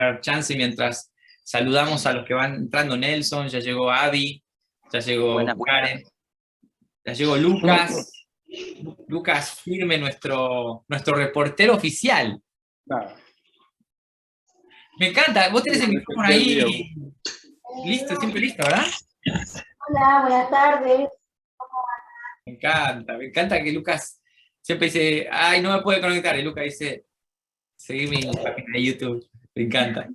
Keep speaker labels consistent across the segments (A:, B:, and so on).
A: dar chance mientras saludamos a los que van entrando. Nelson, ya llegó Abby, ya llegó
B: Buenas.
A: Karen, ya llegó Lucas. Lucas Firme, nuestro reportero oficial.
C: Nada.
A: Me encanta, vos tenés el micrófono ahí listo, siempre listo, ¿verdad?
D: Hola, buenas tardes.
A: Me encanta que Lucas siempre dice, ay, no me puede conectar, y Lucas dice, seguí mi página de YouTube, me encanta.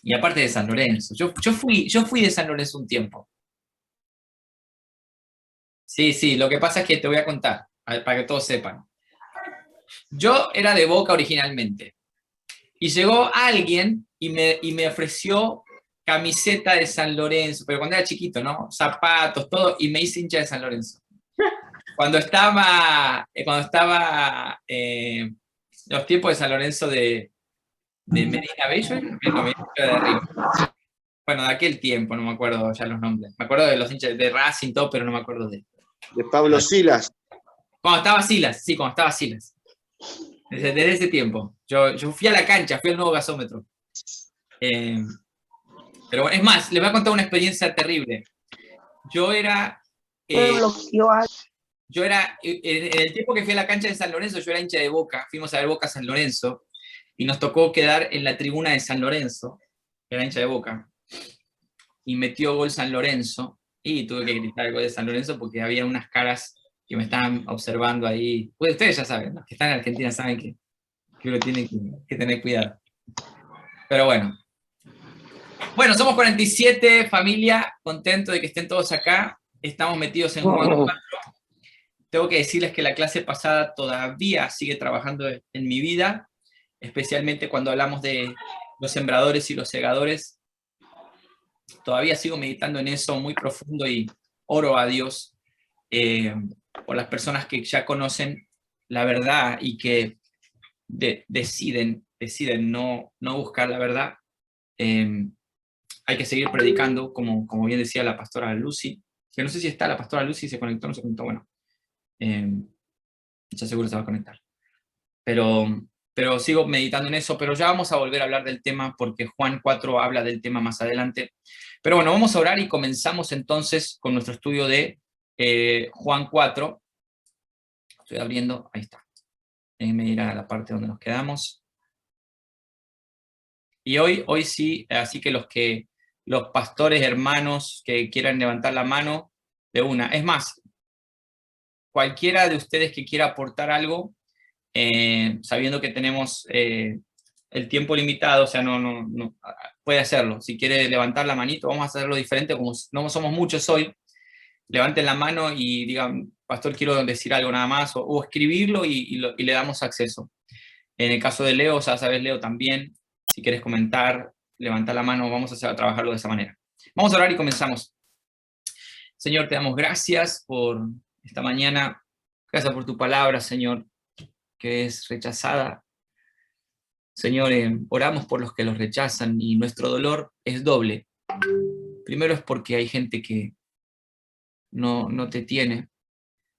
A: Y aparte de San Lorenzo, yo fui de San Lorenzo un tiempo. Sí, lo que pasa es que te voy a contar, para que todos sepan. Yo era de Boca originalmente, y llegó alguien y me ofreció camiseta de San Lorenzo, pero cuando era chiquito, ¿no? Zapatos, todo, y me hice hincha de San Lorenzo. Cuando estaba los tiempos de San Lorenzo de Medina Bello, de arriba. Bueno, de aquel tiempo, no me acuerdo ya los nombres. Me acuerdo de los hinchas de Racing, todo, pero no me acuerdo de
C: Pablo Silas.
A: Cuando estaba Silas, sí, cuando estaba Silas. Desde ese tiempo. Yo fui a la cancha, fui al nuevo gasómetro. Pero bueno, es más, les voy a contar una experiencia terrible. Yo era, en el tiempo que fui a la cancha de San Lorenzo, yo era hincha de Boca, fuimos a ver Boca San Lorenzo, y nos tocó quedar en la tribuna de San Lorenzo, era hincha de Boca, y metió gol San Lorenzo, y tuve que gritar el gol de San Lorenzo porque había unas caras que me estaban observando ahí. Pues ustedes ya saben, los que están en Argentina saben que uno tiene que tener cuidado. Pero bueno. Bueno, somos 47, familia, contento de que estén todos acá. Estamos metidos en Juan 4. Tengo que decirles que la clase pasada todavía sigue trabajando en mi vida, especialmente cuando hablamos de los sembradores y los segadores. Todavía sigo meditando en eso muy profundo y oro a Dios por las personas que ya conocen la verdad y que deciden no buscar la verdad. Hay que seguir predicando, como bien decía la pastora Lucy, que no sé si está la pastora Lucy, se conectó o no se conectó, bueno, ya seguro se va a conectar. Pero sigo meditando en eso, pero ya vamos a volver a hablar del tema, porque Juan 4 habla del tema más adelante. Pero bueno, vamos a orar y comenzamos entonces con nuestro estudio de Juan 4. Estoy abriendo, ahí está. Déjenme ir a la parte donde nos quedamos. Y hoy sí, así que los pastores hermanos que quieran levantar la mano, de una. Es más, cualquiera de ustedes que quiera aportar algo, sabiendo que tenemos el tiempo limitado, o sea, no puede hacerlo. Si quiere levantar la manito, vamos a hacerlo diferente, como no somos muchos hoy, levanten la mano y digan, pastor, quiero decir algo nada más, o escribirlo y le damos acceso. En el caso de Leo, ya sabes, Leo, también, si quieres comentar, levantar la mano, vamos a trabajarlo de esa manera. Vamos a orar y comenzamos. Señor, te damos gracias por esta mañana, gracias por tu palabra, Señor, que es rechazada. Señor, oramos por los que los rechazan y nuestro dolor es doble. Primero es porque hay gente que no te tiene,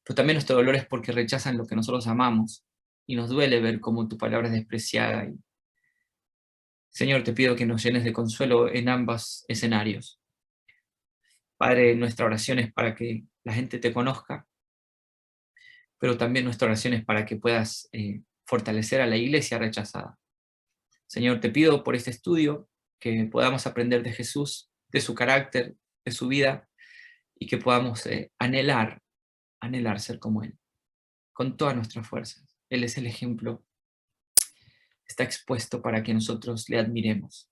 A: pero también nuestro dolor es porque rechazan lo que nosotros amamos y nos duele ver cómo tu palabra es despreciada. Señor, te pido que nos llenes de consuelo en ambos escenarios. Padre, nuestra oración es para que la gente te conozca, pero también nuestra oración es para que puedas fortalecer a la iglesia rechazada. Señor, te pido por este estudio que podamos aprender de Jesús, de su carácter, de su vida, y que podamos anhelar ser como Él, con todas nuestras fuerzas. Él es el ejemplo, está expuesto para que nosotros le admiremos.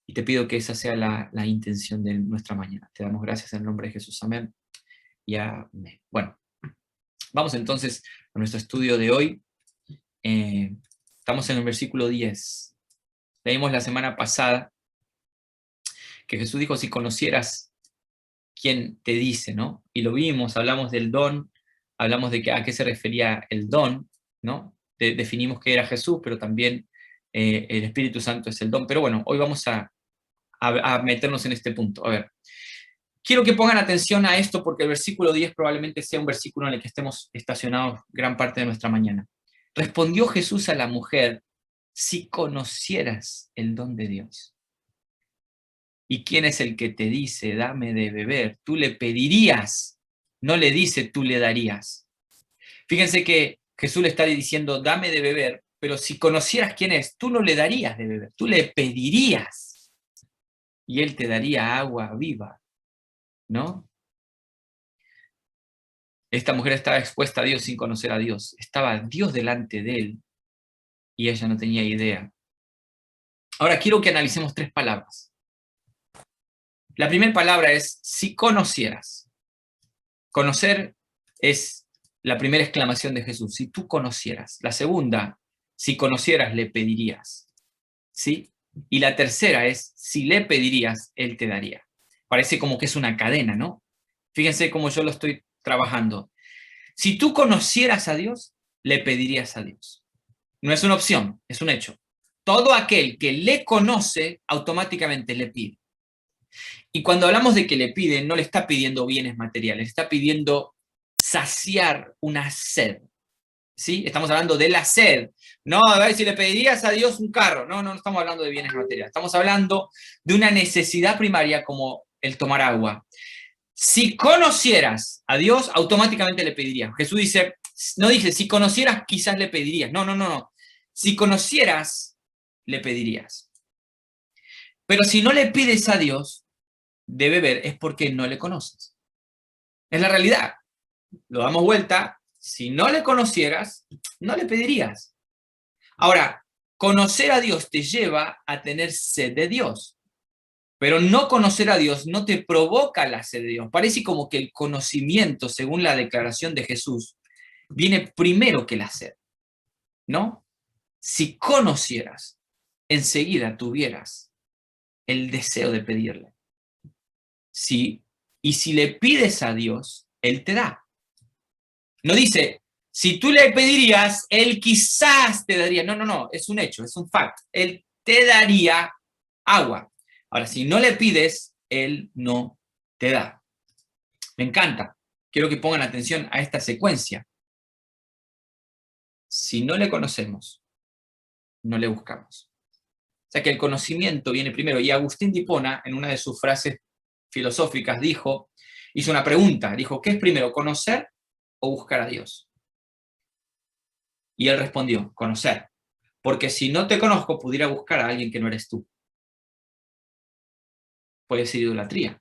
A: Y te pido que esa sea la intención de nuestra mañana. Te damos gracias en el nombre de Jesús. Amén. Y amén. Bueno, vamos entonces a nuestro estudio de hoy. Estamos en el versículo 10. Leímos la semana pasada que Jesús dijo, si conocieras quién te dice, ¿no? Y lo vimos, hablamos del don, hablamos de a qué se refería el don, ¿no? Definimos que era Jesús, pero también el Espíritu Santo es el don. Pero bueno, hoy vamos a meternos en este punto. A ver, quiero que pongan atención a esto porque el versículo 10 probablemente sea un versículo en el que estemos estacionados gran parte de nuestra mañana. Respondió Jesús a la mujer, si conocieras el don de Dios. ¿Y quién es el que te dice, dame de beber? Tú le pedirías, no le dice, tú le darías. Fíjense que Jesús le está diciendo, dame de beber, pero si conocieras quién es, tú no le darías de beber, tú le pedirías y él te daría agua viva, ¿no? Esta mujer estaba expuesta a Dios sin conocer a Dios. Estaba Dios delante de él y ella no tenía idea. Ahora quiero que analicemos 3 palabras. La primera palabra es si conocieras. Conocer es la primera exclamación de Jesús, si tú conocieras. La segunda, si conocieras, le pedirías. ¿Sí? Y la tercera es, si le pedirías, él te daría. Parece como que es una cadena, ¿no? Fíjense cómo yo lo estoy trabajando. Si tú conocieras a Dios, le pedirías a Dios. No es una opción, es un hecho. Todo aquel que le conoce, automáticamente le pide. Y cuando hablamos de que le pide, no le está pidiendo bienes materiales, está pidiendo saciar una sed. ¿Sí? Estamos hablando de la sed. No, a ver si le pedirías a Dios un carro. No, no estamos hablando de bienes materiales. Estamos hablando de una necesidad primaria como el tomar agua. Si conocieras a Dios, automáticamente le pedirías. Jesús dice, no dice, si conocieras, quizás le pedirías. No, no, no, no. Si conocieras, le pedirías. Pero si no le pides a Dios de beber, es porque no le conoces. Es la realidad. Lo damos vuelta. Si no le conocieras, no le pedirías. Ahora, conocer a Dios te lleva a tener sed de Dios. Pero no conocer a Dios no te provoca la sed de Dios. Parece como que el conocimiento, según la declaración de Jesús, viene primero que la sed, ¿no? Si conocieras, enseguida tuvieras el deseo de pedirle. Sí, y si le pides a Dios, Él te da. No dice, si tú le pedirías, Él quizás te daría. No, no, no, es un hecho, es un fact. Él te daría agua. Ahora, si no le pides, Él no te da. Me encanta. Quiero que pongan atención a esta secuencia. Si no le conocemos, no le buscamos. O sea que el conocimiento viene primero. Y Agustín de Hipona, en una de sus frases filosóficas, hizo una pregunta. Dijo, ¿qué es primero, conocer o buscar a Dios? Y él respondió, conocer. Porque si no te conozco, pudiera buscar a alguien que no eres tú. Puede ser idolatría.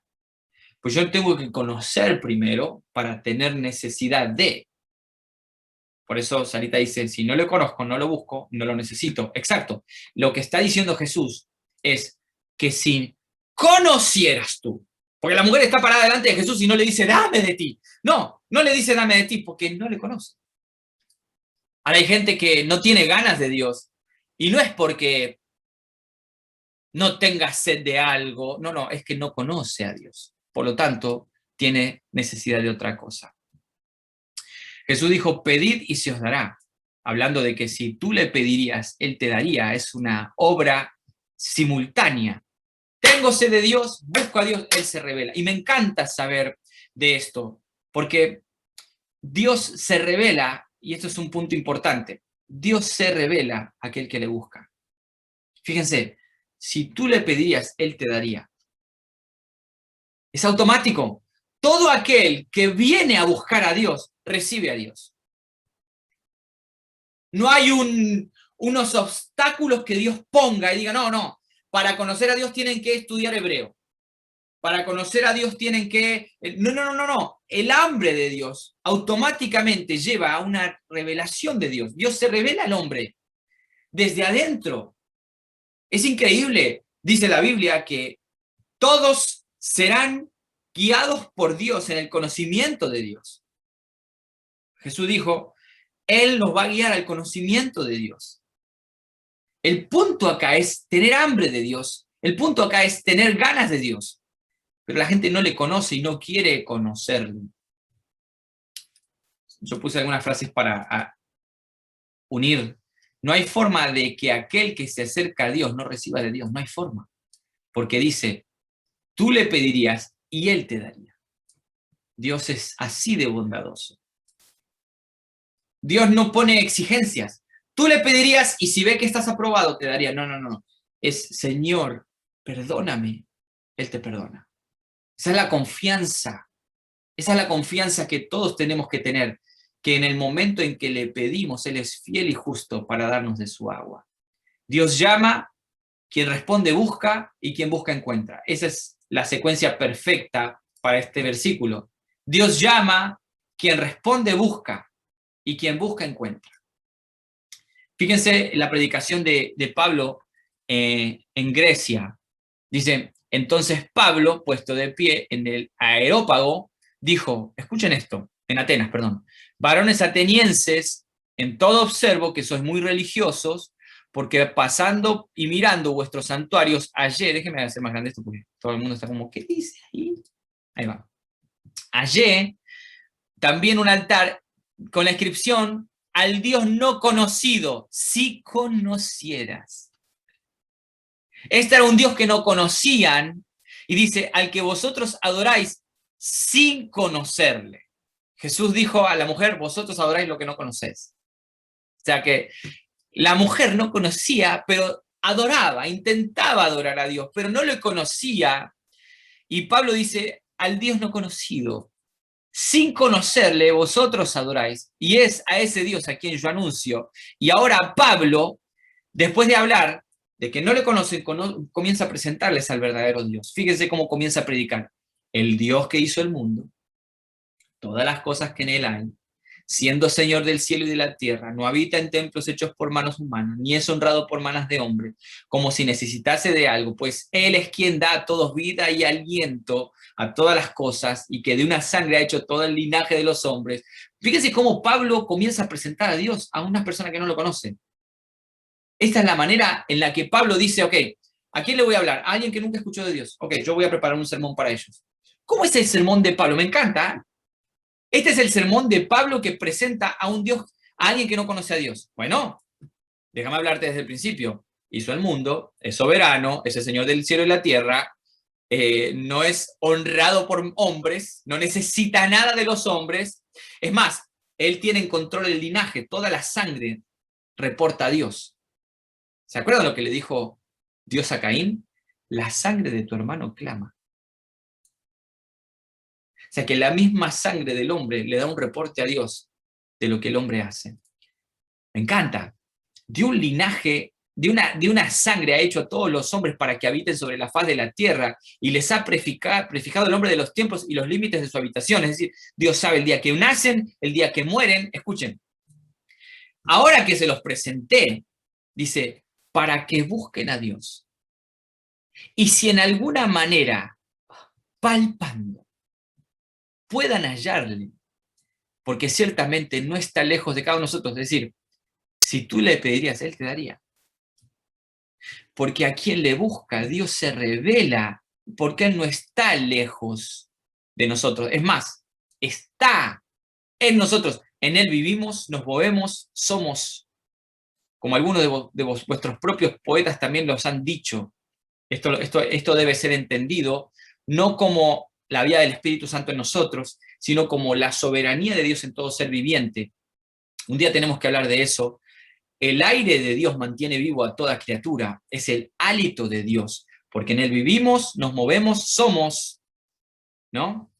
A: Pues yo tengo que conocer primero para tener necesidad de. Por eso Sarita dice, si no lo conozco, no lo busco, no lo necesito. Exacto. Lo que está diciendo Jesús es que si conocieras tú, porque la mujer está parada delante de Jesús y no le dice, dame de ti. No, no le dice, dame de ti, porque no le conoce. Ahora hay gente que no tiene ganas de Dios, y no es porque no tenga sed de algo, no, es que no conoce a Dios. Por lo tanto, tiene necesidad de otra cosa. Jesús dijo, pedid y se os dará. Hablando de que si tú le pedirías, Él te daría. Es una obra simultánea. Tengo sed de Dios, busco a Dios, Él se revela. Y me encanta saber de esto, porque Dios se revela, y esto es un punto importante, Dios se revela a aquel que le busca. Fíjense, si tú le pedirías, Él te daría. Es automático. Todo aquel que viene a buscar a Dios, recibe a Dios. No hay unos obstáculos que Dios ponga y diga, no, para conocer a Dios tienen que estudiar hebreo. Para conocer a Dios tienen que... No. El hambre de Dios automáticamente lleva a una revelación de Dios. Dios se revela al hombre desde adentro. Es increíble, dice la Biblia, que todos serán guiados por Dios en el conocimiento de Dios. Jesús dijo, Él nos va a guiar al conocimiento de Dios. El punto acá es tener hambre de Dios. El punto acá es tener ganas de Dios. Pero la gente no le conoce y no quiere conocerlo. Yo puse algunas frases para unir. No hay forma de que aquel que se acerca a Dios no reciba de Dios. No hay forma. Porque dice, tú le pedirías y Él te daría. Dios es así de bondadoso. Dios no pone exigencias. Tú le pedirías y si ve que estás aprobado, te daría. No, no, no. Es, Señor, perdóname. Él te perdona. Esa es la confianza. Esa es la confianza que todos tenemos que tener, que en el momento en que le pedimos, Él es fiel y justo para darnos de su agua. Dios llama, quien responde busca y quien busca encuentra. Esa es la secuencia perfecta para este versículo. Dios llama, quien responde busca y quien busca encuentra. Fíjense la predicación de Pablo en Grecia. Dice, entonces Pablo, puesto de pie en el Areópago, dijo, escuchen esto, en Atenas, perdón, varones atenienses, en todo observo que sois muy religiosos, porque pasando y mirando vuestros santuarios, hallé, déjenme hacer más grande esto porque todo el mundo está como, ¿qué dice ahí? Ahí va. Hallé también un altar con la inscripción, al Dios no conocido, si conocieras. Este era un Dios que no conocían, y dice, al que vosotros adoráis sin conocerle. Jesús dijo a la mujer, vosotros adoráis lo que no conocéis. O sea que la mujer no conocía, pero adoraba, intentaba adorar a Dios, pero no lo conocía. Y Pablo dice, al Dios no conocido, sin conocerle, vosotros adoráis. Y es a ese Dios a quien yo anuncio. Y ahora Pablo, después de hablar de que no le conocen, comienza a presentarles al verdadero Dios. Fíjense cómo comienza a predicar. El Dios que hizo el mundo, todas las cosas que en él hay, siendo Señor del cielo y de la tierra, no habita en templos hechos por manos humanas, ni es honrado por manos de hombre, como si necesitase de algo, pues Él es quien da a todos vida y aliento a todas las cosas, y que de una sangre ha hecho todo el linaje de los hombres. Fíjense cómo Pablo comienza a presentar a Dios a unas personas que no lo conocen. Esta es la manera en la que Pablo dice, ok, ¿a quién le voy a hablar? A alguien que nunca escuchó de Dios. Ok, yo voy a preparar un sermón para ellos. ¿Cómo es el sermón de Pablo? Me encanta, ¿eh? Este es el sermón de Pablo que presenta a un Dios, a alguien que no conoce a Dios. Bueno, déjame hablarte desde el principio. Hizo el mundo, es soberano, es el Señor del cielo y la tierra, no es honrado por hombres, no necesita nada de los hombres. Es más, Él tiene en control el linaje, toda la sangre reporta a Dios. ¿Se acuerdan lo que le dijo Dios a Caín? La sangre de tu hermano clama. O sea que la misma sangre del hombre le da un reporte a Dios de lo que el hombre hace. Me encanta. De un linaje, de una sangre ha hecho a todos los hombres para que habiten sobre la faz de la tierra y les ha prefijado el nombre de los tiempos y los límites de su habitación. Es decir, Dios sabe el día que nacen, el día que mueren. Escuchen, ahora que se los presenté, dice, para que busquen a Dios. Y si en alguna manera, palpando, puedan hallarle, porque ciertamente no está lejos de cada uno de nosotros. Es decir, si tú le pedirías, Él te daría. Porque a quien le busca, Dios se revela, porque Él no está lejos de nosotros. Es más, está en nosotros. En Él vivimos, nos movemos, somos, como algunos de vuestros propios poetas también los han dicho. Esto debe ser entendido, no como la vida del Espíritu Santo en nosotros, sino como la soberanía de Dios en todo ser viviente. Un día tenemos que hablar de eso. El aire de Dios mantiene vivo a toda criatura, es el hálito de Dios, porque en Él vivimos, nos movemos, somos, ¿no?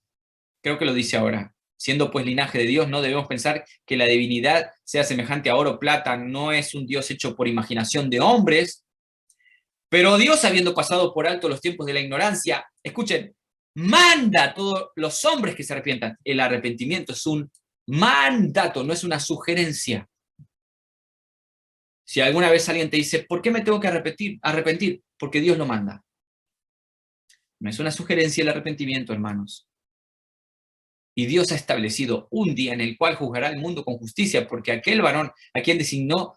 A: Creo que lo dice ahora. Siendo pues linaje de Dios, no debemos pensar que la divinidad sea semejante a oro o plata, no es un Dios hecho por imaginación de hombres, pero Dios, habiendo pasado por alto los tiempos de la ignorancia, escuchen, manda a todos los hombres que se arrepientan. El arrepentimiento es un mandato, no es una sugerencia. Si alguna vez alguien te dice, ¿por qué me tengo que arrepentir? Porque Dios lo manda. No es una sugerencia el arrepentimiento, hermanos. Y Dios ha establecido un día en el cual juzgará al mundo con justicia, porque aquel varón a quien designó,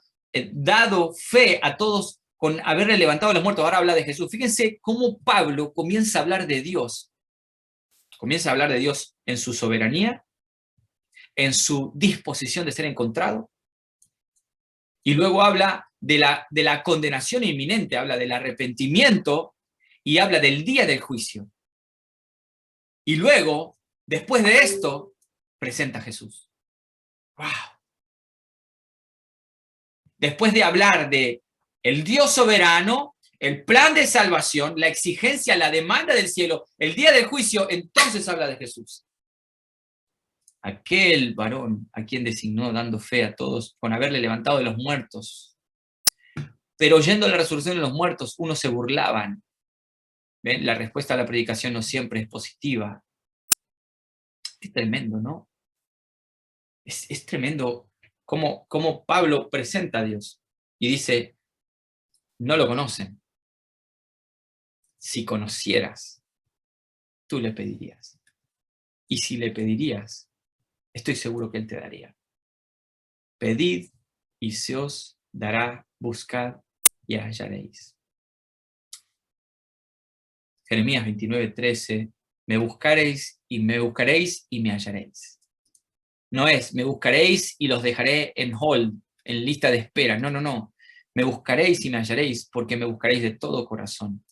A: dado fe a todos con haberle levantado a los muertos, ahora habla de Jesús. Fíjense cómo Pablo comienza a hablar de Dios. Comienza a hablar de Dios en su soberanía, en su disposición de ser encontrado, y luego habla de la condenación inminente, habla del arrepentimiento y habla del día del juicio. Y luego, después de esto, presenta a Jesús. ¡Wow! Después de hablar de el Dios soberano, el plan de salvación, la exigencia, la demanda del cielo, el día del juicio, entonces habla de Jesús. Aquel varón a quien designó dando fe a todos con haberle levantado de los muertos. Pero oyendo la resurrección de los muertos, unos se burlaban. ¿Ven? La respuesta a la predicación no siempre es positiva. Es tremendo, ¿no? Es tremendo cómo Pablo presenta a Dios y dice, no lo conocen. Si conocieras, tú le pedirías. Y si le pedirías, estoy seguro que él te daría. Pedid y se os dará, buscad y hallaréis. Jeremías 29:13, me buscaréis y me hallaréis. No es, me buscaréis y los dejaré en hold, en lista de espera. No, no, no. Me buscaréis y me hallaréis, porque me buscaréis de todo corazón.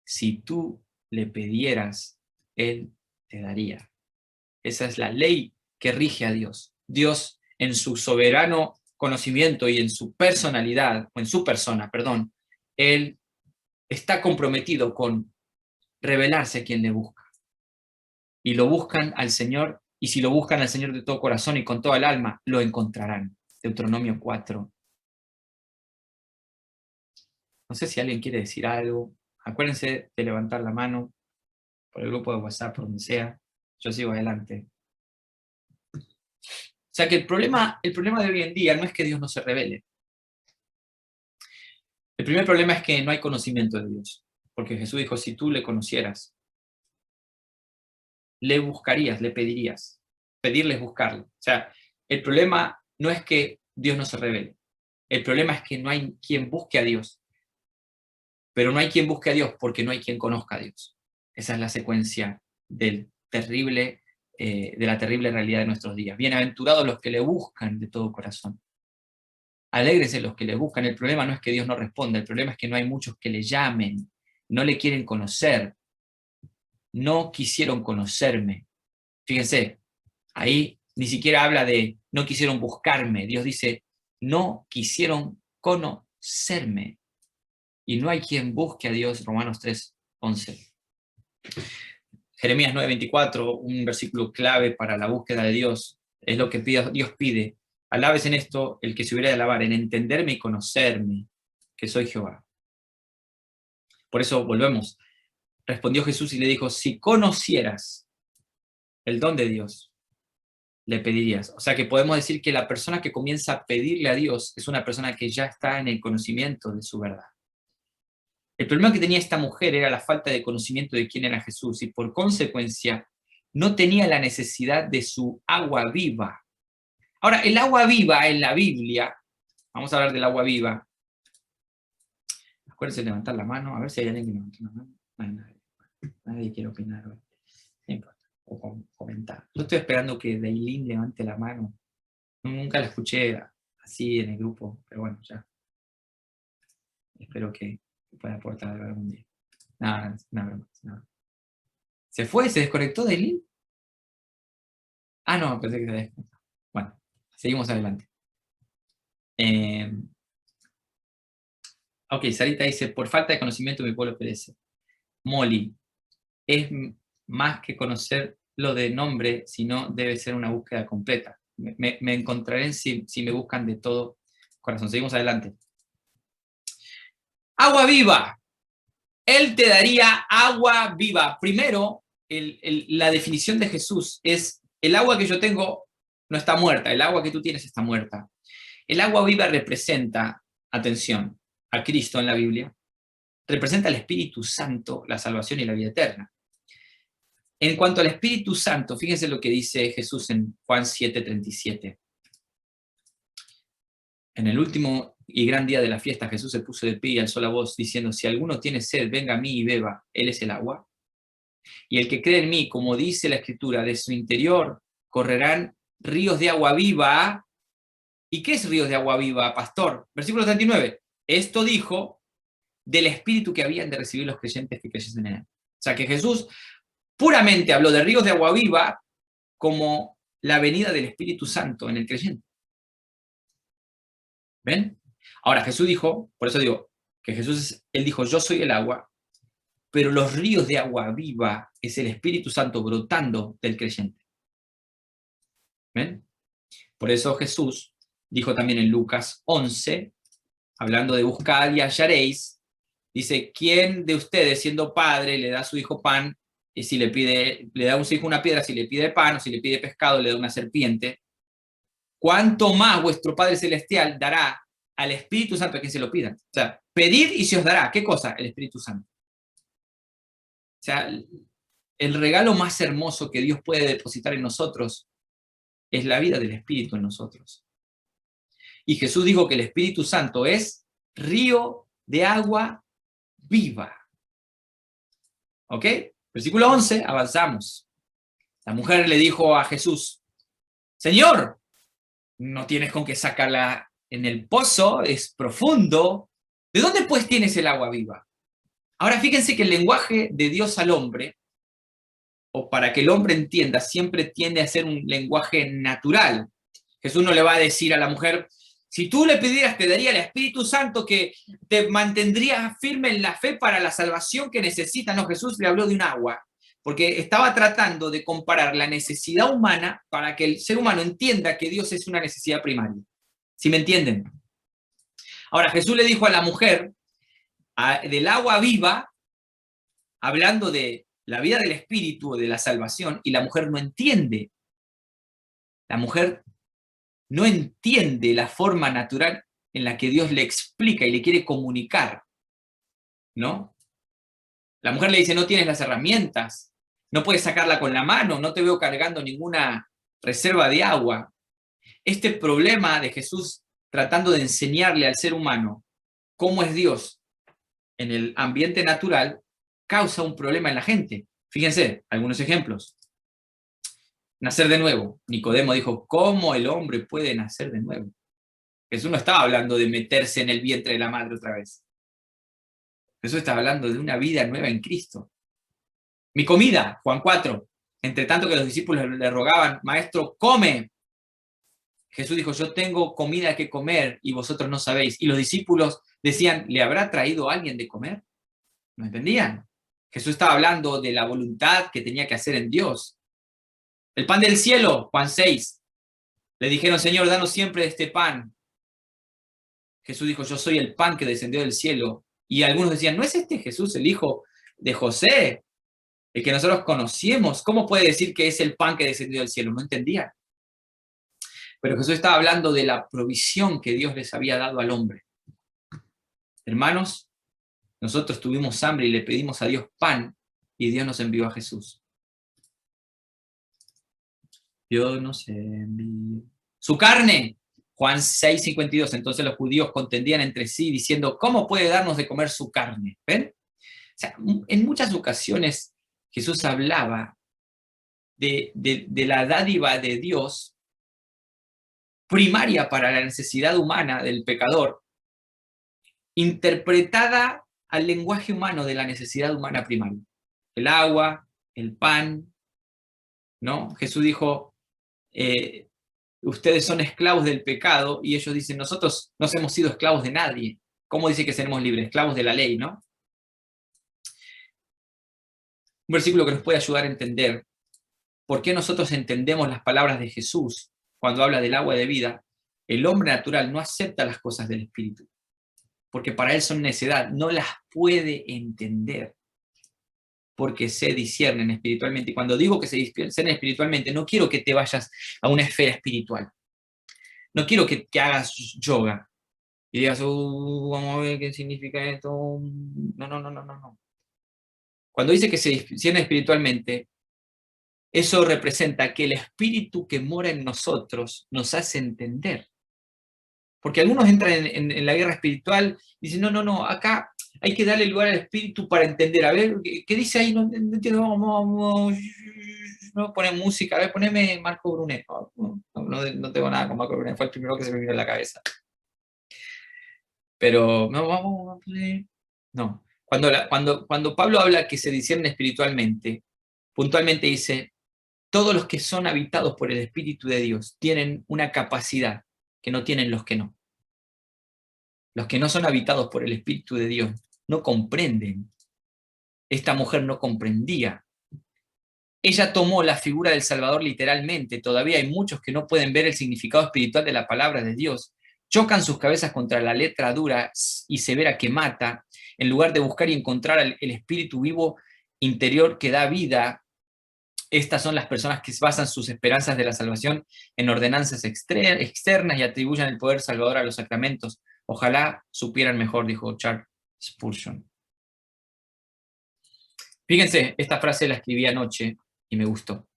A: Si tú le pidieras, él te daría. Esa es la ley que rige a Dios. Dios, en su soberano conocimiento y en su personalidad, o en su persona, perdón, él está comprometido con revelarse a quien le busca. Y lo buscan al Señor, y si lo buscan al Señor de todo corazón y con toda el alma, lo encontrarán. Deuteronomio 4. No sé si alguien quiere decir algo. Acuérdense de levantar la mano por el grupo de WhatsApp, por donde sea. Yo sigo adelante. O sea que el problema de hoy en día no es que Dios no se revele. El primer problema es que no hay conocimiento de Dios. Porque Jesús dijo, si tú le conocieras, le buscarías, le pedirías. Pedirle es buscarlo. O sea, el problema no es que Dios no se revele. El problema es que no hay quien busque a Dios. Pero no hay quien busque a Dios porque no hay quien conozca a Dios. Esa es la secuencia de la terrible realidad de nuestros días. Bienaventurados los que le buscan de todo corazón. Alégrese los que le buscan. El problema no es que Dios no responda, el problema es que no hay muchos que le llamen, no le quieren conocer, no quisieron conocerme. Fíjense, ahí ni siquiera habla de no quisieron buscarme. Dios dice, no quisieron conocerme. Y no hay quien busque a Dios, Romanos 3:11. Jeremías 9:24, un versículo clave para la búsqueda de Dios, es lo que Dios pide. Alabes en esto el que se hubiera de alabar, en entenderme y conocerme, que soy Jehová. Por eso volvemos. Respondió Jesús y le dijo, si conocieras el don de Dios, le pedirías. O sea que podemos decir que la persona que comienza a pedirle a Dios es una persona que ya está en el conocimiento de su verdad. El problema que tenía esta mujer era la falta de conocimiento de quién era Jesús y por consecuencia no tenía la necesidad de su agua viva. Ahora, el agua viva en la Biblia, vamos a hablar del agua viva. Acuérdense de levantar la mano, a ver si hay alguien que levanta la mano. Nadie quiere opinar hoy. No importa, o comentar. Yo estoy esperando que Dailin levante la mano. Nunca la escuché así en el grupo, pero bueno, ya. Espero que pueda aportar algo algún día. Nada. ¿Se fue? ¿Se desconectó Dailin? Ah, no, pensé que se desconectó. Bueno, seguimos adelante. Ok, Sarita dice, por falta de conocimiento mi pueblo perece. Molly, es más que conocerlo de nombre, sino debe ser una búsqueda completa. Me encontraré si me buscan de todo corazón. Seguimos adelante. Agua viva. Él te daría agua viva. Primero, la definición de Jesús es, el agua que yo tengo no está muerta, el agua que tú tienes está muerta. El agua viva representa, atención, a Cristo en la Biblia, representa al Espíritu Santo, la salvación y la vida eterna. En cuanto al Espíritu Santo, fíjense lo que dice Jesús en Juan 7:37. En el último y gran día de la fiesta, Jesús se puso de pie y alzó la voz diciendo, si alguno tiene sed, venga a mí y beba, Él es el agua. Y el que cree en mí, como dice la Escritura, de su interior correrán ríos de agua viva. ¿Y qué es ríos de agua viva, pastor? Versículo 39. Esto dijo del Espíritu que habían de recibir los creyentes que creyesen en Él. O sea que Jesús puramente habló de ríos de agua viva como la venida del Espíritu Santo en el creyente. ¿Ven? Ahora, Jesús dijo, por eso digo, que Jesús, él dijo, yo soy el agua, pero los ríos de agua viva es el Espíritu Santo brotando del creyente. ¿Ven? Por eso Jesús dijo también en Lucas 11, hablando de buscar y hallaréis, dice, ¿quién de ustedes, siendo padre, le da a su hijo pan, y si le da a su hijo una piedra, si le pide pan, o si le pide pescado, le da una serpiente? ¿Cuánto más vuestro Padre Celestial dará al Espíritu Santo a quien se lo pidan? O sea, pedid y se os dará. ¿Qué cosa? El Espíritu Santo. O sea, el regalo más hermoso que Dios puede depositar en nosotros es la vida del Espíritu en nosotros. Y Jesús dijo que el Espíritu Santo es río de agua viva. ¿Ok? Versículo 11, avanzamos. La mujer le dijo a Jesús, Señor, no tienes con qué sacarla en el pozo, es profundo. ¿De dónde pues tienes el agua viva? Ahora fíjense que el lenguaje de Dios al hombre, o para que el hombre entienda, siempre tiende a ser un lenguaje natural. Jesús no le va a decir a la mujer, si tú le pidieras, te daría el Espíritu Santo que te mantendría firme en la fe para la salvación que necesitas. No, Jesús le habló de un agua, porque estaba tratando de comparar la necesidad humana para que el ser humano entienda que Dios es una necesidad primaria. ¿Sí me entienden? Ahora, Jesús le dijo a la mujer, del agua viva, hablando de la vida del Espíritu o de la salvación, y la mujer no entiende. La mujer no entiende la forma natural en la que Dios le explica y le quiere comunicar, ¿no? La mujer le dice, no tienes las herramientas, no puedes sacarla con la mano, no te veo cargando ninguna reserva de agua. Este problema de Jesús tratando de enseñarle al ser humano cómo es Dios en el ambiente natural, causa un problema en la gente. Fíjense, algunos ejemplos. Nacer de nuevo. Nicodemo dijo, ¿cómo el hombre puede nacer de nuevo? Jesús no estaba hablando de meterse en el vientre de la madre otra vez. Jesús estaba hablando de una vida nueva en Cristo. Mi comida, Juan 4. Entre tanto que los discípulos le rogaban, Maestro, come. Jesús dijo, yo tengo comida que comer y vosotros no sabéis. Y los discípulos decían, ¿le habrá traído alguien de comer? ¿No entendían? Jesús estaba hablando de la voluntad que tenía que hacer en Dios. El pan del cielo, Juan 6. Le dijeron, Señor, danos siempre de este pan. Jesús dijo, yo soy el pan que descendió del cielo. Y algunos decían, ¿no es este Jesús el hijo de José? El que nosotros conocíamos. ¿Cómo puede decir que es el pan que descendió del cielo? No entendían. Pero Jesús estaba hablando de la provisión que Dios les había dado al hombre. Hermanos, nosotros tuvimos hambre y le pedimos a Dios pan y Dios nos envió a Jesús. Dios nos envió su carne. Juan 6:52. Entonces los judíos contendían entre sí diciendo, ¿cómo puede darnos de comer su carne? ¿Ven? O sea, en muchas ocasiones Jesús hablaba de la dádiva de Dios primaria para la necesidad humana del pecador, interpretada al lenguaje humano de la necesidad humana primaria. El agua, el pan, ¿no? Jesús dijo, ustedes son esclavos del pecado, y ellos dicen, nosotros no hemos sido esclavos de nadie. ¿Cómo dice que seremos libres? Esclavos de la ley, ¿no? Un versículo que nos puede ayudar a entender por qué nosotros entendemos las palabras de Jesús cuando habla del agua de vida. El hombre natural no acepta las cosas del Espíritu, porque para él son necedad, no las puede entender, porque se disciernen espiritualmente. Y cuando digo que se disciernen espiritualmente, no quiero que te vayas a una esfera espiritual. No quiero que hagas yoga y digas, vamos a ver qué significa esto. No. Cuando dice que se disciernen espiritualmente, eso representa que el espíritu que mora en nosotros nos hace entender. Porque algunos entran en la guerra espiritual y dicen, no, acá hay que darle lugar al espíritu para entender. A ver, ¿qué dice ahí? No entiendo, vamos, no, poner música, a ver, poneme Marco Brunet. No tengo nada con Marco Brunet, fue el primero que se me vino a la cabeza. Pero, no, vamos, no. Cuando Pablo habla que se discierne espiritualmente, puntualmente dice, todos los que son habitados por el Espíritu de Dios tienen una capacidad que no tienen los que no. los que no son habitados por el Espíritu de Dios, no comprenden. Esta mujer no comprendía. Ella tomó la figura del Salvador literalmente. Todavía hay muchos que no pueden ver el significado espiritual de la palabra de Dios. Chocan sus cabezas contra la letra dura y severa que mata, en lugar de buscar y encontrar el espíritu vivo interior que da vida. Estas son las personas que basan sus esperanzas de la salvación en ordenanzas externas y atribuyen el poder salvador a los sacramentos. Ojalá supieran mejor, dijo Charles Spurgeon. Fíjense, esta frase la escribí anoche y me gustó.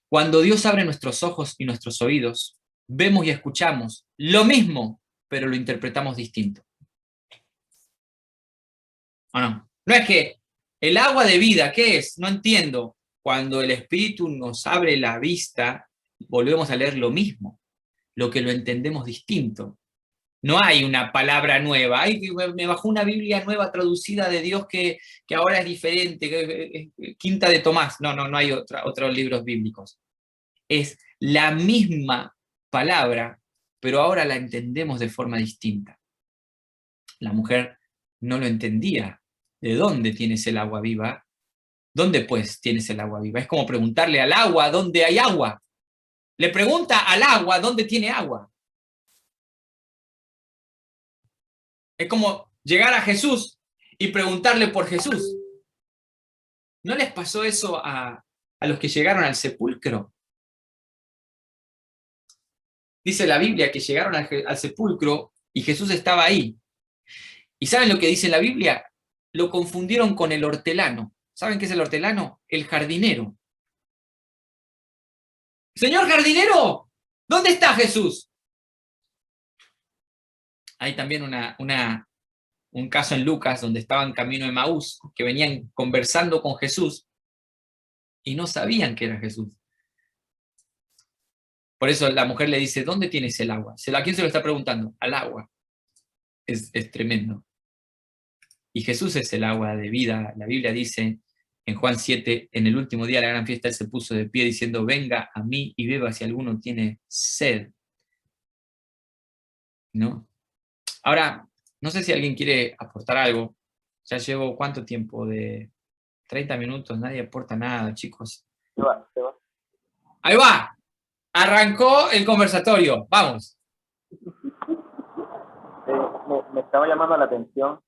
A: Cuando Dios abre nuestros ojos y nuestros oídos, vemos y escuchamos lo mismo, pero lo interpretamos distinto. ¿O no? No es que el agua de vida, ¿qué es? No entiendo. Cuando el Espíritu nos abre la vista, volvemos a leer lo mismo, lo que lo entendemos distinto. No hay una palabra nueva. Ay, me bajó una Biblia nueva traducida de Dios que ahora es diferente, Quinta de Tomás. No hay otros libros bíblicos. Es la misma palabra, pero ahora la entendemos de forma distinta. La mujer no lo entendía. ¿De dónde tienes el agua viva? ¿Dónde pues tienes el agua viva? Es como preguntarle al agua dónde hay agua. Le pregunta al agua dónde tiene agua. Es como llegar a Jesús y preguntarle por Jesús. ¿No les pasó eso a los que llegaron al sepulcro? Dice la Biblia que llegaron al sepulcro y Jesús estaba ahí. ¿Y saben lo que dice la Biblia? Lo confundieron con el hortelano. ¿Saben qué es el hortelano? El jardinero. Señor jardinero, ¿dónde está Jesús? Hay también un caso en Lucas donde estaban camino de Emaús, que venían conversando con Jesús y no sabían que era Jesús. Por eso la mujer le dice, ¿dónde tienes el agua? ¿A quién se lo está preguntando? Al agua. Es tremendo. Y Jesús es el agua de vida. La Biblia dice en Juan 7, en el último día de la gran fiesta, él se puso de pie diciendo, venga a mí y beba si alguno tiene sed. ¿No? Ahora, no sé si alguien quiere aportar algo. Ya llevo, ¿cuánto tiempo? De 30 minutos, nadie aporta nada, chicos.
B: Se va.
A: ¡Ahí va! Arrancó el conversatorio, vamos.
B: Me estaba llamando la atención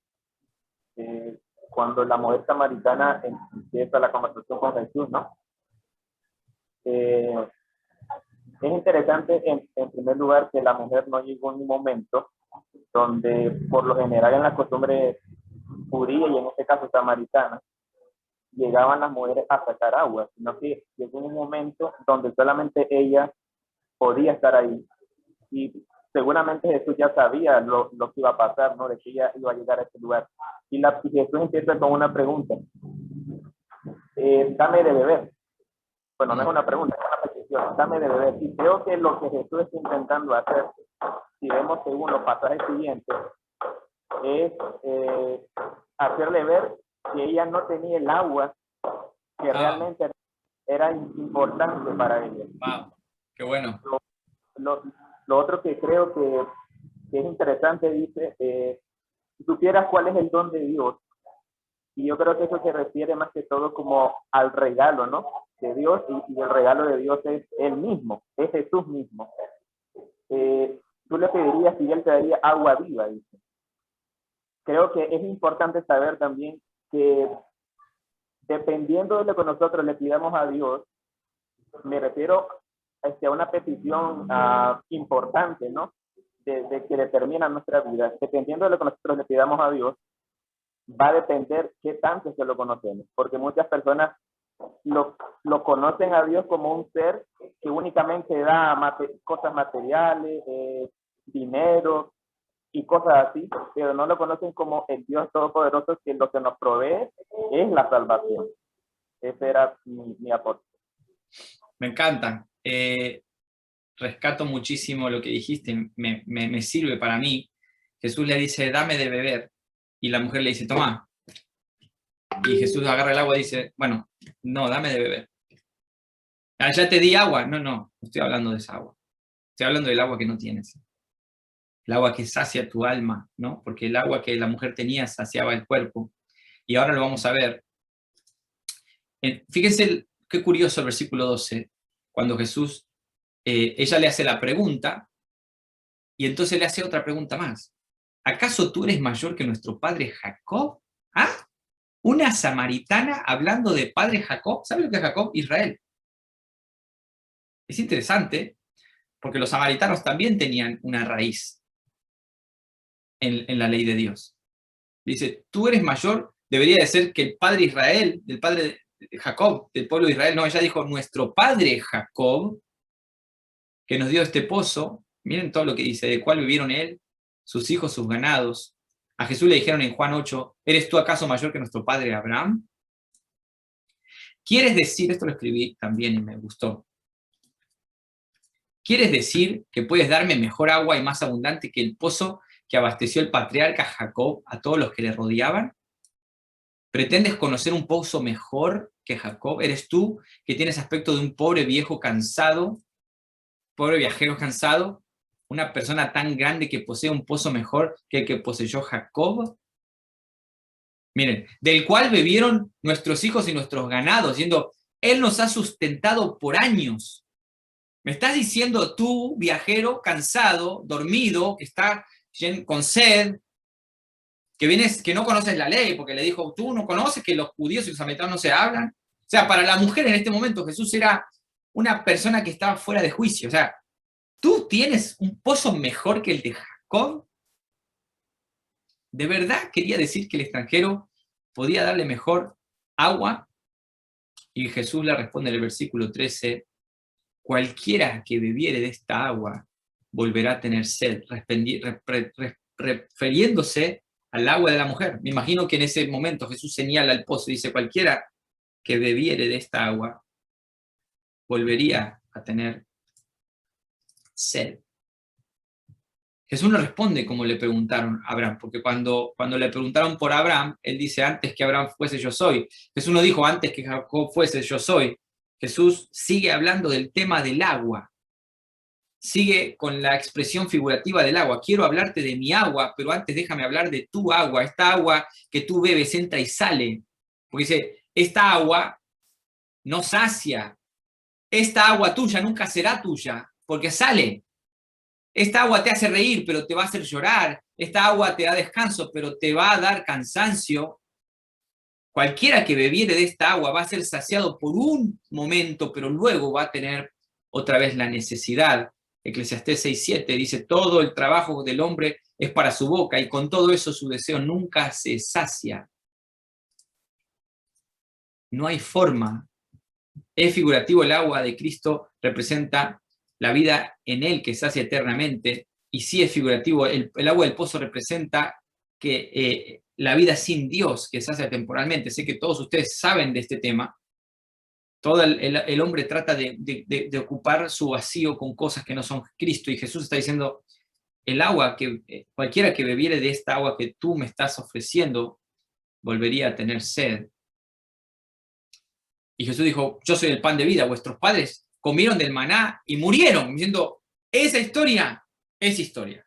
B: cuando la mujer samaritana empieza la conversación con Jesús, ¿no? Es interesante, en primer lugar, que la mujer no llegó en un momento donde, por lo general, en la costumbre judía y en este caso samaritana, llegaban las mujeres a sacar agua, sino que llegó en un momento donde solamente ella podía estar ahí. Y seguramente Jesús ya sabía lo que iba a pasar, ¿no? De que ella iba a llegar a ese lugar. Y Jesús empieza con una pregunta. Dame de beber. Bueno, no es una pregunta, es una petición. Dame de beber. Y creo que lo que Jesús está intentando hacer, si vemos según los pasajes siguientes, es hacerle ver que ella no tenía el agua que realmente era importante para ella.
A: Wow, qué bueno.
B: Lo otro que creo que es interesante, dice, si supieras cuál es el don de Dios, y yo creo que eso se refiere más que todo como al regalo, ¿no? De Dios, y el regalo de Dios es Él mismo, es Jesús mismo. Tú le pedirías si Él te daría agua viva, dice. Creo que es importante saber también que dependiendo de lo que nosotros le pidamos a Dios, me refiero a una petición importante, ¿no? De que determina nuestra vida. Dependiendo de lo que nosotros le pidamos a Dios, va a depender qué tanto se lo conocemos. Porque muchas personas lo conocen a Dios como un ser que únicamente da cosas materiales, dinero y cosas así, pero no lo conocen como el Dios Todopoderoso, que lo que nos provee es la salvación. Ese era mi aporte.
A: Me encanta. Rescato muchísimo lo que dijiste, me sirve para mí. Jesús le dice, dame de beber, y la mujer le dice, toma. Y Jesús agarra el agua y dice, bueno, no, dame de beber. Ya te di agua. No estoy hablando de esa agua. Estoy hablando del agua que no tienes. el agua que sacia tu alma, ¿no? Porque el agua que la mujer tenía saciaba el cuerpo. Y ahora lo vamos a ver. Fíjense qué curioso el versículo 12, cuando Jesús, ella le hace la pregunta, y entonces le hace otra pregunta más. ¿Acaso tú eres mayor que nuestro padre Jacob? ¿Ah? Una samaritana hablando de padre Jacob. ¿Sabe lo que es Jacob? Israel. Es interesante, porque los samaritanos también tenían una raíz en la ley de Dios. Dice, tú eres mayor, debería de ser que el padre Israel, del padre de Jacob, del pueblo de Israel. No, ella dijo, nuestro padre Jacob, que nos dio este pozo. Miren todo lo que dice, de cuál vivieron él, sus hijos, sus ganados. A Jesús le dijeron en Juan 8, ¿eres tú acaso mayor que nuestro padre Abraham? ¿Quieres decir, esto lo escribí también y me gustó, ¿quieres decir que puedes darme mejor agua y más abundante que el pozo que abasteció el patriarca Jacob a todos los que le rodeaban? ¿Pretendes conocer un pozo mejor que Jacob? ¿Eres tú que tienes aspecto de un pobre viejo cansado, pobre viajero cansado? ¿Una persona tan grande que posee un pozo mejor que el que poseyó Jacob? Miren, del cual bebieron nuestros hijos y nuestros ganados, diciendo, Él nos ha sustentado por años. ¿Me estás diciendo tú, viajero, cansado, dormido, que está con sed, que vienes, que no conoces la ley, porque le dijo, tú no conoces que los judíos y los samaritanos no se hablan? O sea, para la mujer en este momento Jesús era una persona que estaba fuera de juicio. O sea, ¿tú tienes un pozo mejor que el de Jacob? ¿De verdad quería decir que el extranjero podía darle mejor agua? Y Jesús le responde en el versículo 13, cualquiera que bebiere de esta agua volverá a tener sed, refiriéndose al agua de la mujer. Me imagino que en ese momento Jesús señala el pozo y dice, cualquiera que bebiere de esta agua volvería a tener sed. Jesús no responde como le preguntaron a Abraham, porque cuando le preguntaron por Abraham, él dice, antes que Abraham fuese yo soy. Jesús no dijo, antes que Jacob fuese yo soy. Jesús sigue hablando del tema del agua. Sigue con la expresión figurativa del agua. Quiero hablarte de mi agua, pero antes déjame hablar de tu agua. Esta agua que tú bebes entra y sale. Porque dice, esta agua no sacia. Esta agua tuya nunca será tuya, porque sale. Esta agua te hace reír, pero te va a hacer llorar. Esta agua te da descanso, pero te va a dar cansancio. Cualquiera que bebiere de esta agua va a ser saciado por un momento, pero luego va a tener otra vez la necesidad. Eclesiastés 6:7 dice, todo el trabajo del hombre es para su boca, y con todo eso su deseo nunca se sacia. No hay forma. Es figurativo, el agua de Cristo representa la vida en él que sacia eternamente, y sí es figurativo, el agua del pozo representa que la vida sin Dios que sacia temporalmente. Sé que todos ustedes saben de este tema. Todo el hombre trata de ocupar su vacío con cosas que no son Cristo, y Jesús está diciendo, el agua que cualquiera que bebiere de esta agua que tú me estás ofreciendo volvería a tener sed. Y Jesús dijo, yo soy el pan de vida, vuestros padres comieron del maná y murieron, diciendo, esa historia es historia.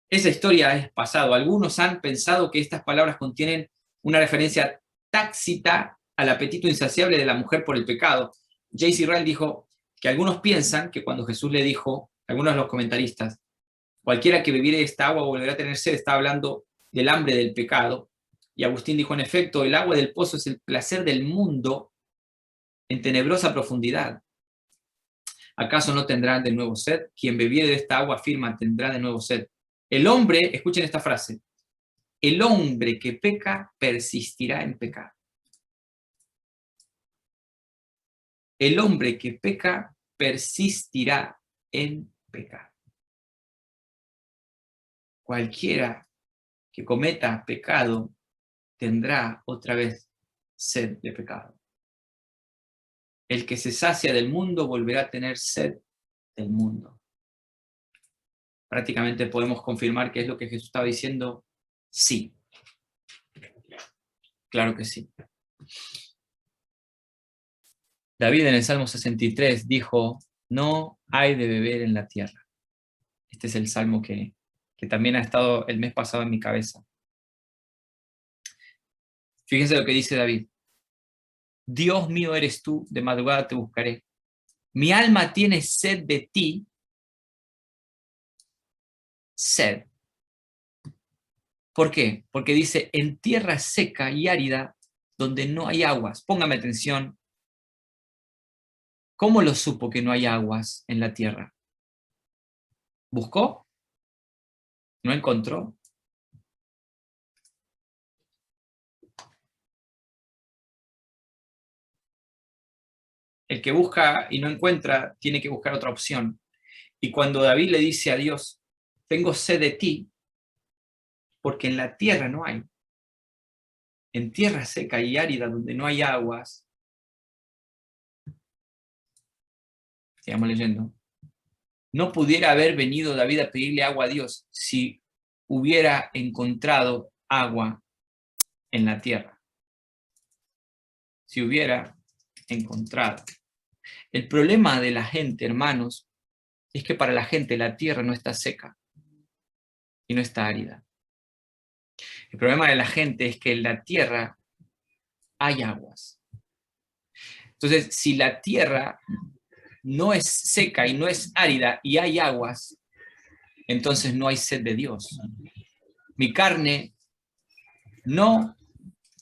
A: Esa historia es pasado. Algunos han pensado que estas palabras contienen una referencia tácita al apetito insaciable de la mujer por el pecado. J.C. Ryle dijo que algunos piensan que cuando Jesús le dijo, algunos de los comentaristas, cualquiera que bebiere esta agua volverá a tener sed, está hablando del hambre del pecado. Y Agustín dijo, en efecto, el agua del pozo es el placer del mundo en tenebrosa profundidad. ¿Acaso no tendrán de nuevo sed? Quien bebiere de esta agua afirma, tendrá de nuevo sed. El hombre, escuchen esta frase, el hombre que peca persistirá en pecar. El hombre que peca persistirá en pecar. Cualquiera que cometa pecado tendrá otra vez sed de pecado. El que se sacia del mundo volverá a tener sed del mundo. Prácticamente podemos confirmar que es lo que Jesús estaba diciendo. Sí. Claro que sí. David en el Salmo 63 dijo, no hay de beber en la tierra. Este es el salmo que también ha estado el mes pasado en mi cabeza. Fíjense lo que dice David. Dios mío eres tú, de madrugada te buscaré. Mi alma tiene sed de ti. Sed. ¿Por qué? Porque dice, en tierra seca y árida, donde no hay aguas. Póngame atención. ¿Cómo lo supo que no hay aguas en la tierra? ¿Buscó? ¿No encontró? El que busca y no encuentra, tiene que buscar otra opción. Y cuando David le dice a Dios, tengo sed de ti, porque en la tierra no hay. En tierra seca y árida, donde no hay aguas. Sigamos leyendo. No pudiera haber venido David a pedirle agua a Dios si hubiera encontrado agua en la tierra. Si hubiera encontrado. El problema de la gente, hermanos, es que para la gente la tierra no está seca y no está árida. El problema de la gente es que en la tierra hay aguas. Entonces, si la tierra no es seca y no es árida y hay aguas, entonces no hay sed de Dios. Mi carne no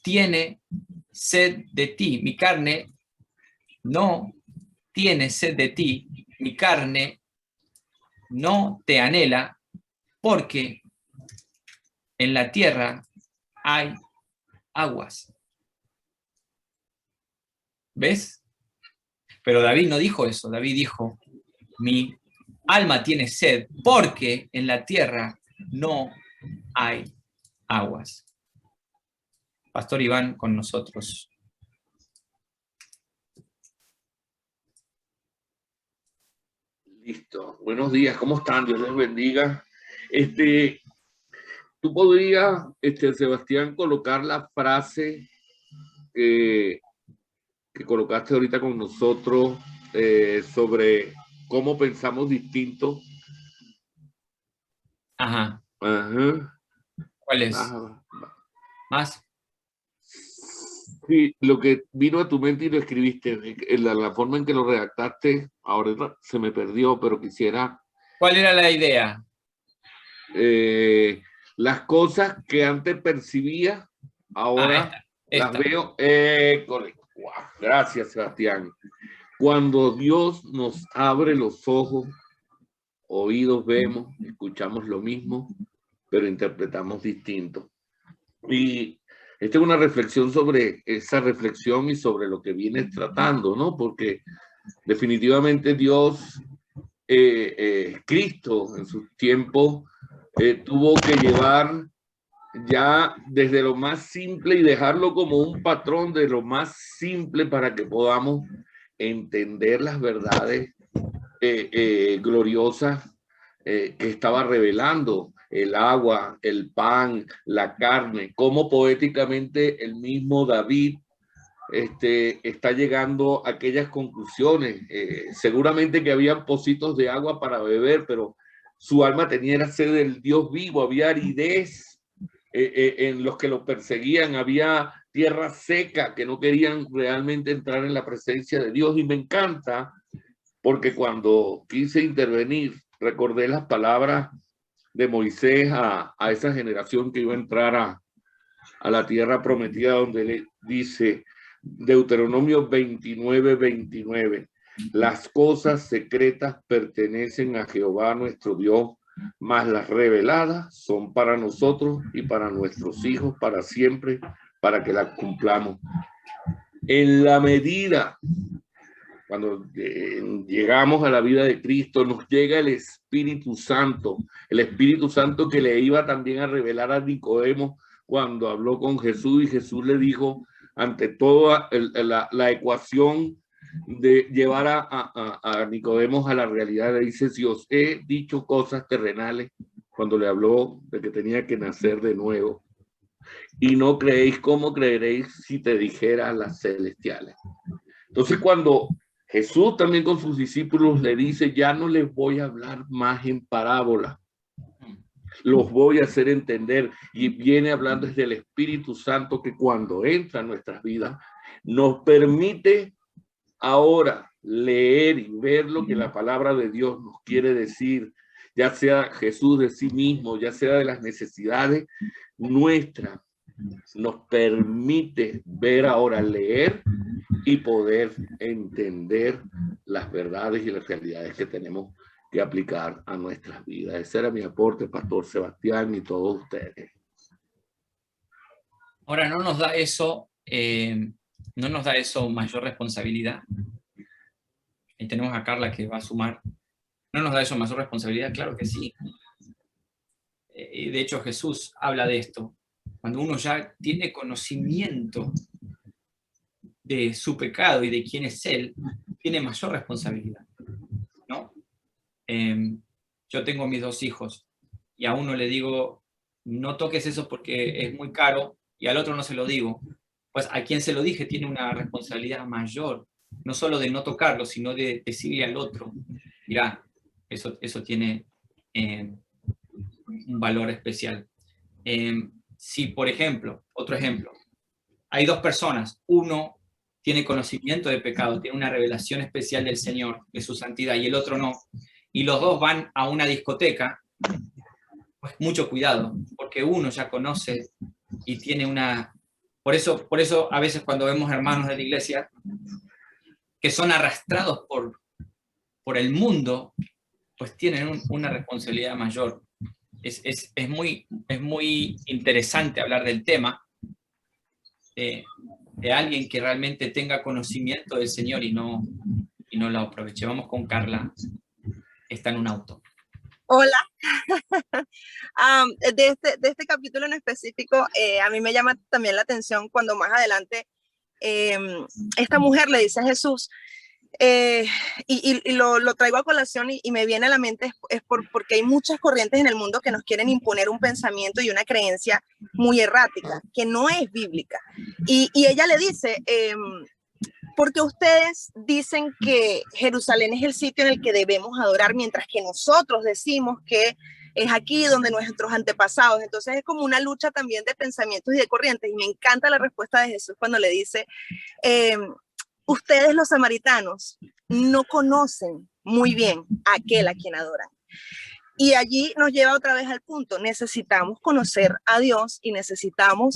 A: tiene sed de ti. Mi carne no tiene sed de ti. Mi carne no te anhela, porque en la tierra hay aguas. ¿Ves? Pero David no dijo eso. David dijo, mi alma tiene sed porque en la tierra no hay aguas. Pastor Iván con nosotros.
C: Listo. Buenos días, ¿cómo están? Dios les bendiga. Tú podrías, Sebastián, colocar la frase que colocaste ahorita con nosotros sobre cómo pensamos distinto.
A: Ajá.
C: Ajá.
A: ¿Cuál es? ¿Más?
C: Sí, lo que vino a tu mente y lo escribiste, la forma en que lo redactaste, ahora se me perdió, pero quisiera...
A: ¿Cuál era la idea?
C: Las cosas que antes percibía, ahora
A: esta.
C: las veo. Gracias, Sebastián. Cuando Dios nos abre los ojos, oídos vemos, escuchamos lo mismo, pero interpretamos distinto. Y esta es una reflexión sobre esa reflexión y sobre lo que vienes tratando, ¿no? Porque definitivamente Dios, Cristo en sus tiempos, tuvo que llevar ya desde lo más simple y dejarlo como un patrón de lo más simple para que podamos entender las verdades gloriosas que estaba revelando el agua, el pan, la carne, cómo poéticamente el mismo David está llegando a aquellas conclusiones. Seguramente que había pocitos de agua para beber, pero su alma tenía sed del Dios vivo, había aridez en los que lo perseguían, había tierra seca que no querían realmente entrar en la presencia de Dios. Y me encanta porque cuando quise intervenir, recordé las palabras de Moisés a esa generación que iba a entrar a la tierra prometida, donde le dice, Deuteronomio 29:29, las cosas secretas pertenecen a Jehová nuestro Dios, mas las reveladas son para nosotros y para nuestros hijos para siempre, para que las cumplamos. En la medida, cuando llegamos a la vida de Cristo, nos llega el Espíritu Santo que le iba también a revelar a Nicodemo cuando habló con Jesús, y Jesús le dijo, ante toda la ecuación de llevar a Nicodemo a la realidad, le dice, si os he dicho cosas terrenales, cuando le habló de que tenía que nacer de nuevo, y no creéis, ¿cómo creeréis si te dijera las celestiales? Entonces, cuando Jesús también con sus discípulos le dice, ya no les voy a hablar más en parábola, los voy a hacer entender. Y viene hablando desde el Espíritu Santo, que cuando entra en nuestras vidas nos permite ahora leer y ver lo que la palabra de Dios nos quiere decir, ya sea Jesús de sí mismo, ya sea de las necesidades nuestras. Nos permite ver ahora, leer y poder entender las verdades y las realidades que tenemos que aplicar a nuestras vidas. Ese era mi aporte, Pastor Sebastián, y todos ustedes.
A: Ahora, ¿no nos da eso mayor responsabilidad? Y tenemos a Carla que va a sumar. ¿No nos da eso mayor responsabilidad? Claro que sí. De hecho, Jesús habla de esto. Cuando uno ya tiene conocimiento de su pecado y de quién es Él, tiene mayor responsabilidad, ¿no? Yo tengo mis 2 hijos y a uno le digo, no toques eso porque es muy caro, y al otro no se lo digo. Pues a quien se lo dije tiene una responsabilidad mayor, no solo de no tocarlo, sino de decirle al otro, mirá, eso tiene un valor especial. Si, por ejemplo, otro ejemplo, hay 2 personas, uno tiene conocimiento de pecado, tiene una revelación especial del Señor, de su santidad, y el otro no, y los 2 van a una discoteca, pues mucho cuidado, porque uno ya conoce y tiene una... Por eso a veces cuando vemos hermanos de la iglesia que son arrastrados por el mundo, pues tienen una responsabilidad mayor. Es muy interesante hablar del tema, de alguien que realmente tenga conocimiento del Señor y no lo aproveche. Vamos con Carla, está en un auto.
E: Hola. De este capítulo en específico, a mí me llama también la atención cuando más adelante esta mujer le dice a Jesús, y lo traigo a colación y me viene a la mente porque hay muchas corrientes en el mundo que nos quieren imponer un pensamiento y una creencia muy errática, que no es bíblica. Y ella le dice, porque ustedes dicen que Jerusalén es el sitio en el que debemos adorar, mientras que nosotros decimos que es aquí donde nuestros antepasados. Entonces es como una lucha también de pensamientos y de corrientes. Y me encanta la respuesta de Jesús cuando le dice, ustedes los samaritanos no conocen muy bien a aquel a quien adoran. Y allí nos lleva otra vez al punto, necesitamos conocer a Dios y necesitamos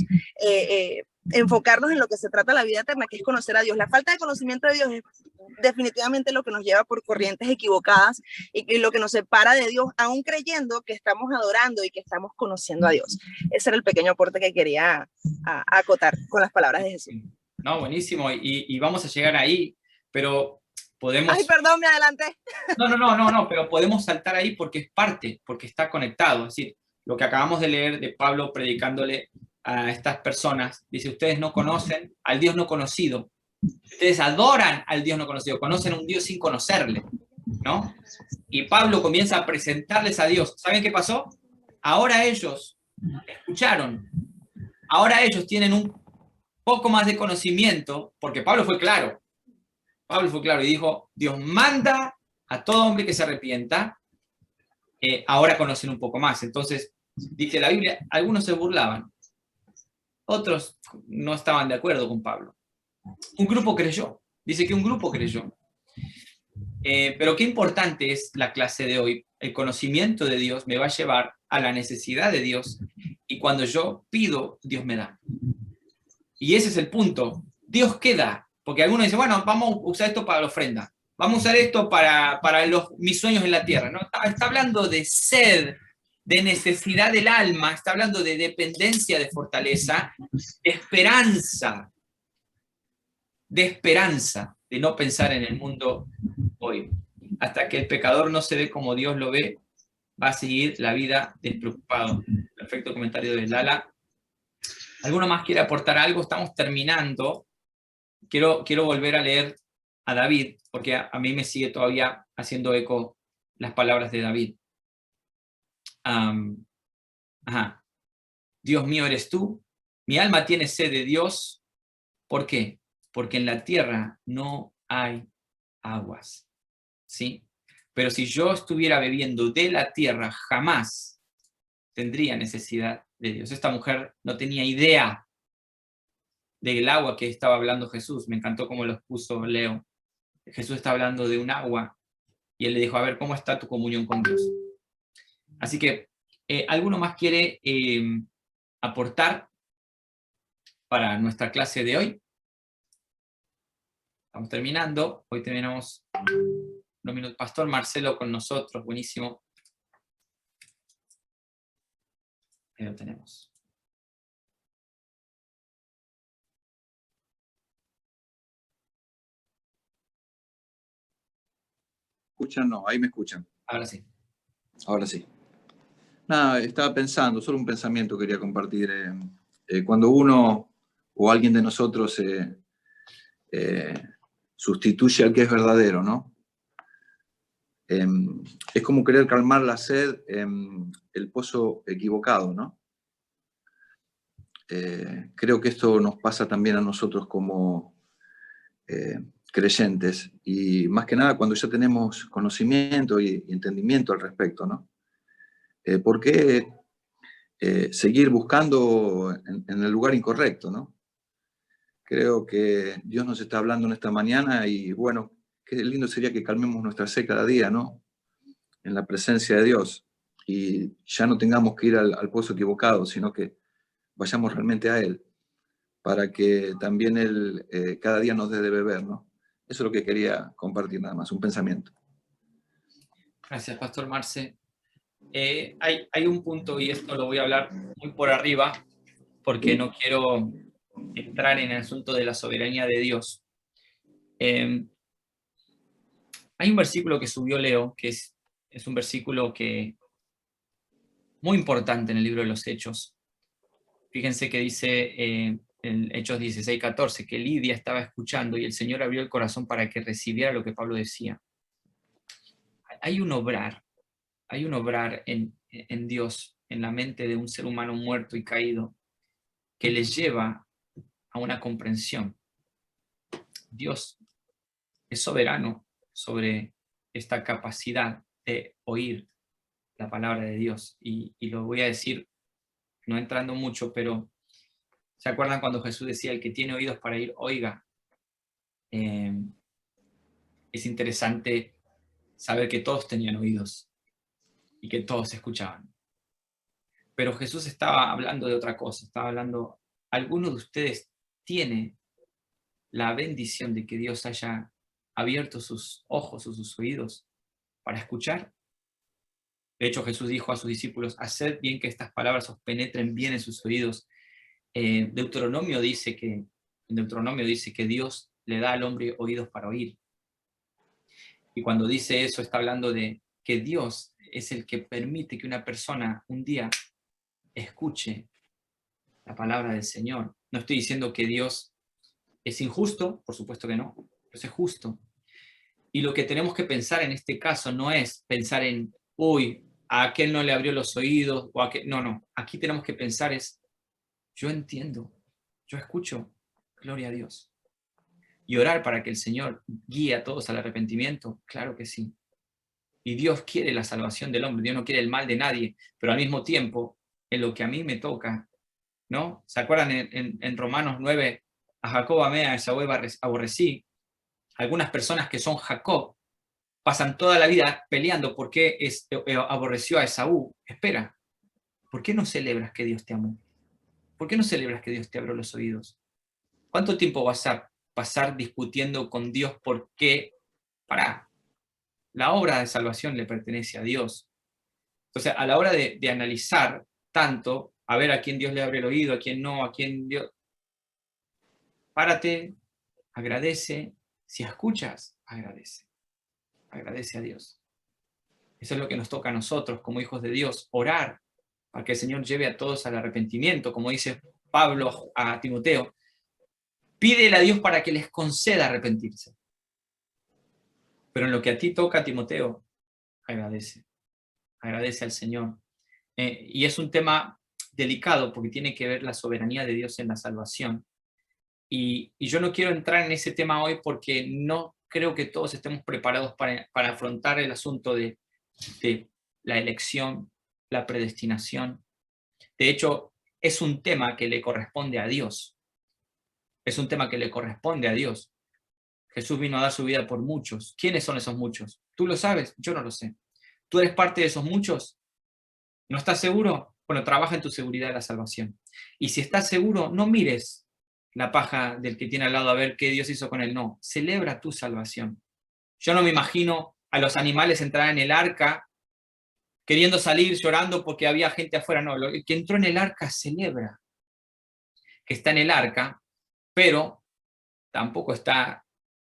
E: enfocarnos en lo que se trata la vida eterna, que es conocer a Dios. La falta de conocimiento de Dios es definitivamente lo que nos lleva por corrientes equivocadas y lo que nos separa de Dios, aún creyendo que estamos adorando y que estamos conociendo a Dios. Ese era el pequeño aporte que quería acotar con las palabras de Jesús.
A: No, buenísimo, y vamos a llegar ahí, pero podemos...
E: Ay, perdón, me adelanté.
A: No, pero podemos saltar ahí porque es parte, porque está conectado. Es decir, lo que acabamos de leer de Pablo predicándole a estas personas, dice, ustedes no conocen al Dios no conocido, ustedes adoran al Dios no conocido, conocen a un Dios sin conocerle, ¿no? Y Pablo comienza a presentarles a Dios. ¿Saben qué pasó? Ahora ellos escucharon, ahora ellos tienen un poco más de conocimiento, porque Pablo fue claro y dijo, Dios manda a todo hombre que se arrepienta, ahora conocen un poco más. Entonces, dice la Biblia, algunos se burlaban, otros no estaban de acuerdo con Pablo. Un grupo creyó, dice que un grupo creyó. Pero qué importante es la clase de hoy. El conocimiento de Dios me va a llevar a la necesidad de Dios, y cuando yo pido, Dios me da. Y ese es el punto. Dios ¿qué da? Porque algunos dicen, bueno, vamos a usar esto para la ofrenda, vamos a usar esto para mis sueños en la tierra. ¿No? Está hablando de sed, de necesidad del alma, está hablando de dependencia, de fortaleza, de esperanza, de no pensar en el mundo hoy. Hasta que el pecador no se ve como Dios lo ve, va a seguir la vida despreocupado. Perfecto comentario de Lala. ¿Alguno más quiere aportar algo? Estamos terminando. Quiero volver a leer a David, porque a mí me sigue todavía haciendo eco las palabras de David. Dios mío eres tú, mi alma tiene sed de Dios. ¿Por qué? Porque en la tierra no hay aguas, ¿sí? Pero si yo estuviera bebiendo de la tierra, jamás tendría necesidad de Dios. Esta mujer no tenía idea del agua que estaba hablando Jesús. Me encantó cómo lo puso Leo. Jesús está hablando de un agua y él le dijo, a ver, ¿cómo está tu comunión con Dios? Así que, ¿alguno más quiere aportar para nuestra clase de hoy? Estamos terminando. Hoy terminamos unos minutos. Pastor Marcelo con nosotros, buenísimo. Ahí lo tenemos.
F: ¿Escuchan? No, ahí me escuchan.
A: Ahora sí.
F: Ahora sí. Nada, estaba pensando, solo un pensamiento quería compartir. Cuando uno o alguien de nosotros sustituye al que es verdadero, ¿no? Es como querer calmar la sed en el pozo equivocado, ¿no? Creo que esto nos pasa también a nosotros como creyentes, y más que nada cuando ya tenemos conocimiento y entendimiento al respecto, ¿no? ¿Por qué seguir buscando en el lugar incorrecto, ¿no? Creo que Dios nos está hablando en esta mañana y bueno, qué lindo sería que calmemos nuestra sed cada día, ¿no? En la presencia de Dios y ya no tengamos que ir al pozo equivocado, sino que vayamos realmente a Él para que también Él cada día nos dé de beber, ¿no? Eso es lo que quería compartir nada más, un pensamiento.
A: Gracias, Pastor Marce. Hay un punto, y esto lo voy a hablar muy por arriba, porque no quiero entrar en el asunto de la soberanía de Dios. Hay un versículo que subió Leo, que es un versículo muy importante en el libro de los Hechos. Fíjense que dice en Hechos 16:14, que Lidia estaba escuchando y el Señor abrió el corazón para que recibiera lo que Pablo decía. Hay un obrar en Dios, en la mente de un ser humano muerto y caído, que les lleva a una comprensión. Dios es soberano sobre esta capacidad de oír la palabra de Dios. Y lo voy a decir, no entrando mucho, pero ¿se acuerdan cuando Jesús decía, el que tiene oídos para oír, oiga? Es interesante saber que todos tenían oídos y que todos escuchaban. Pero Jesús estaba hablando de otra cosa, estaba hablando, ¿alguno de ustedes tiene la bendición de que Dios haya abierto sus ojos o sus oídos para escuchar? De hecho, Jesús dijo a sus discípulos, haced bien que estas palabras os penetren bien en sus oídos. Deuteronomio dice que Dios le da al hombre oídos para oír. Y cuando dice eso, está hablando de que Dios es el que permite que una persona un día escuche la palabra del Señor. No estoy diciendo que Dios es injusto, por supuesto que no, pero es justo. Y lo que tenemos que pensar en este caso no es pensar en, uy, a aquel no le abrió los oídos, o a aquel... No, aquí tenemos que pensar es, yo entiendo, yo escucho, gloria a Dios. Y orar para que el Señor guíe a todos al arrepentimiento, claro que sí. Y Dios quiere la salvación del hombre, Dios no quiere el mal de nadie, pero al mismo tiempo, en lo que a mí me toca, ¿no? ¿Se acuerdan en Romanos 9, a Jacob amé, a Esaú aborrecí? Algunas personas que son Jacob pasan toda la vida peleando por qué aborreció a Esaú. Espera, ¿por qué no celebras que Dios te amó? ¿Por qué no celebras que Dios te abrió los oídos? ¿Cuánto tiempo vas a pasar discutiendo con Dios por qué? La obra de salvación le pertenece a Dios. Entonces, a la hora de analizar tanto, a ver a quién Dios le abre el oído, a quién no, a quién Dios... Párate, agradece. Si escuchas, agradece. Agradece a Dios. Eso es lo que nos toca a nosotros como hijos de Dios, orar para que el Señor lleve a todos al arrepentimiento, como dice Pablo a Timoteo. Pídele a Dios para que les conceda arrepentirse. Pero en lo que a ti toca, Timoteo, agradece. Agradece al Señor. Y es un tema delicado porque tiene que ver la soberanía de Dios en la salvación. Y yo no quiero entrar en ese tema hoy porque no creo que todos estemos preparados para afrontar el asunto de la elección, la predestinación. De hecho, es un tema que le corresponde a Dios. Es un tema que le corresponde a Dios. Jesús vino a dar su vida por muchos. ¿Quiénes son esos muchos? ¿Tú lo sabes? Yo no lo sé. ¿Tú eres parte de esos muchos? ¿No estás seguro? Bueno, trabaja en tu seguridad de la salvación. Y si estás seguro, no mires la paja del que tiene al lado a ver qué Dios hizo con él. No, celebra tu salvación. Yo no me imagino a los animales entrar en el arca queriendo salir llorando porque había gente afuera. No, el que entró en el arca celebra que está en el arca, pero tampoco está,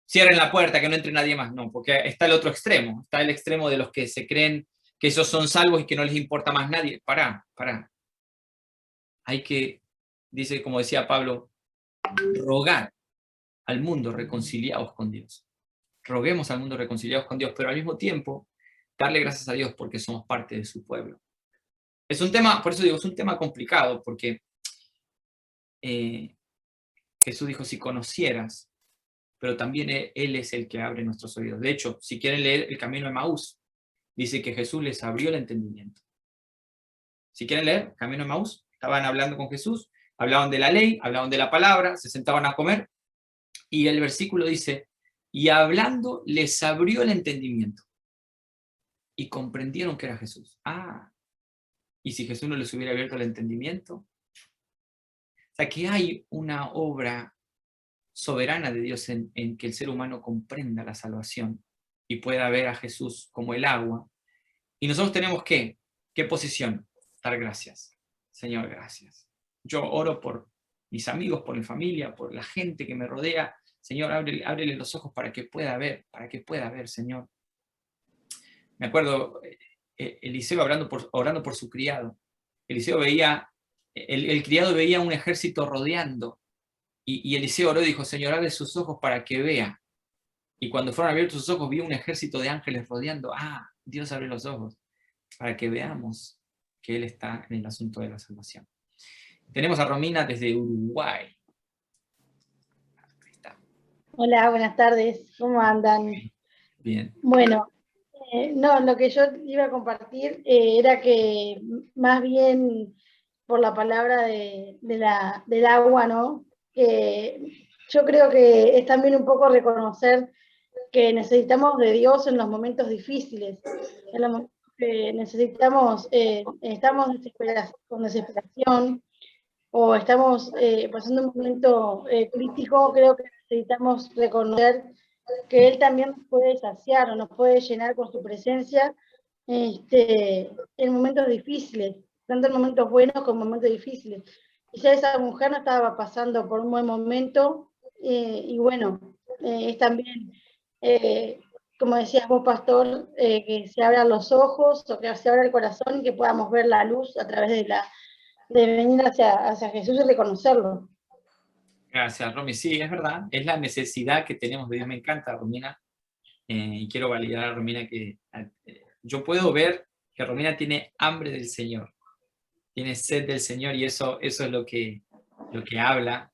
A: cierren la puerta, que no entre nadie más. No, porque está el otro extremo. Está el extremo de los que se creen que esos son salvos y que no les importa más nadie. Pará. Hay que, dice, como decía Pablo, rogar al mundo reconciliados con Dios. Roguemos al mundo reconciliados con Dios, pero al mismo tiempo darle gracias a Dios porque somos parte de su pueblo. Es un tema, por eso digo, es un tema complicado, porque Jesús dijo, si conocieras, pero también Él es el que abre nuestros oídos. De hecho, si quieren leer el camino de Emaús, dice que Jesús les abrió el entendimiento. Si quieren leer camino de Emaús, estaban hablando con Jesús, hablaban de la ley, hablaban de la palabra, se sentaban a comer, y el versículo dice, y hablando les abrió el entendimiento, y comprendieron que era Jesús. Y si Jesús no les hubiera abierto el entendimiento, o sea que hay una obra soberana de Dios en que el ser humano comprenda la salvación y pueda ver a Jesús como el agua. Y nosotros tenemos ¿qué posición? Dar gracias. Señor, gracias. Yo oro por mis amigos, por mi familia, por la gente que me rodea. Señor, ábrele los ojos para que pueda ver, Señor. Me acuerdo Eliseo orando por su criado. Eliseo veía, el criado veía un ejército rodeando. Y Eliseo oró y dijo, Señor, abre sus ojos para que vea. Y cuando fueron abiertos sus ojos, vio un ejército de ángeles rodeando. Dios abre los ojos para que veamos que Él está en el asunto de la salvación. Tenemos a Romina desde Uruguay. Ahí está.
D: Hola, buenas tardes. ¿Cómo andan?
A: Bien.
D: Bueno, no, lo que yo iba a compartir era que más bien por la palabra del agua, ¿no? Yo creo que es también un poco reconocer que necesitamos de Dios en los momentos difíciles, en los momentos que necesitamos, estamos con desesperación o estamos pasando un momento crítico. Creo que necesitamos reconocer que Él también nos puede saciar o nos puede llenar con su presencia en momentos difíciles, tanto en momentos buenos como en momentos difíciles. Quizá esa mujer no estaba pasando por un buen momento y bueno, es también, como decías vos, pastor, que se abran los ojos o que se abra el corazón y que podamos ver la luz a través de venir hacia Jesús y reconocerlo.
A: Gracias, Romy. Sí, es verdad, es la necesidad que tenemos de Dios. Me encanta, Romina, y quiero validar a Romina que yo puedo ver que Romina tiene hambre del Señor, tiene sed del Señor, y eso es lo que habla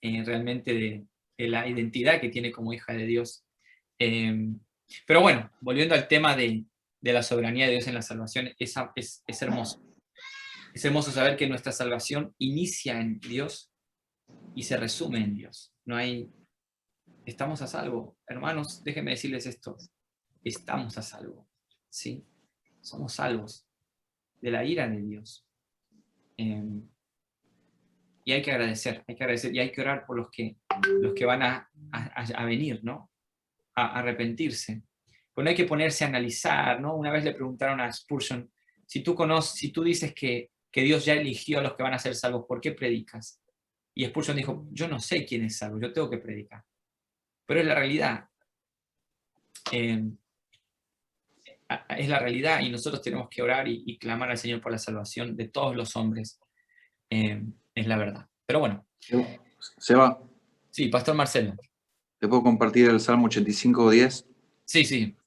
A: realmente de la identidad que tiene como hija de Dios. Pero bueno, volviendo al tema de la soberanía de Dios en la salvación, es hermoso. Es hermoso saber que nuestra salvación inicia en Dios y se resume en Dios. Estamos a salvo. Hermanos, déjenme decirles esto. Estamos a salvo. ¿Sí? Somos salvos de la ira de Dios. Y hay que agradecer, y hay que orar por los que van a venir, ¿no? A arrepentirse. Pero no hay que ponerse a analizar, ¿no? Una vez le preguntaron a Spurgeon, si tú dices que Dios ya eligió a los que van a ser salvos, ¿por qué predicas? Y Spurgeon dijo, yo no sé quién es salvo, yo tengo que predicar. Pero es la realidad. Es la realidad, y nosotros tenemos que orar y clamar al Señor por la salvación de todos los hombres. Es la verdad. Pero bueno.
F: Seba.
A: Sí, Pastor Marcelo.
F: ¿Te puedo compartir el Salmo 85:10?
A: Sí.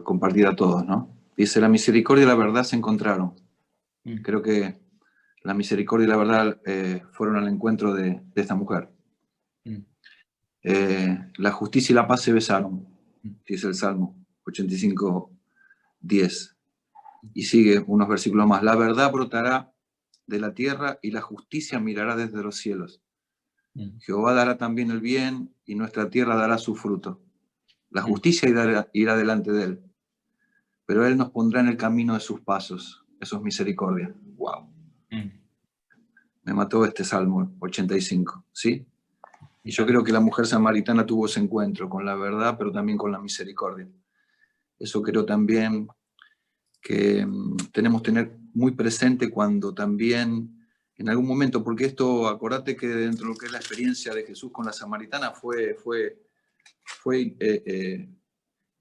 F: Compartir a todos, ¿no? Dice, la misericordia y la verdad se encontraron. Creo que la misericordia y la verdad fueron al encuentro de esta mujer. La justicia y la paz se besaron, dice el Salmo 85:10. Y sigue unos versículos más. La verdad brotará de la tierra y la justicia mirará desde los cielos. Jehová dará también el bien y nuestra tierra dará su fruto. La justicia irá delante de él, pero él nos pondrá en el camino de sus pasos. Eso es misericordia. Wow. Me mató este Salmo 85, ¿sí? Y yo creo que la mujer samaritana tuvo ese encuentro con la verdad, pero también con la misericordia. Eso creo también que tenemos que tener muy presente cuando también, en algún momento, porque esto, acordate que dentro de lo que es la experiencia de Jesús con la samaritana fue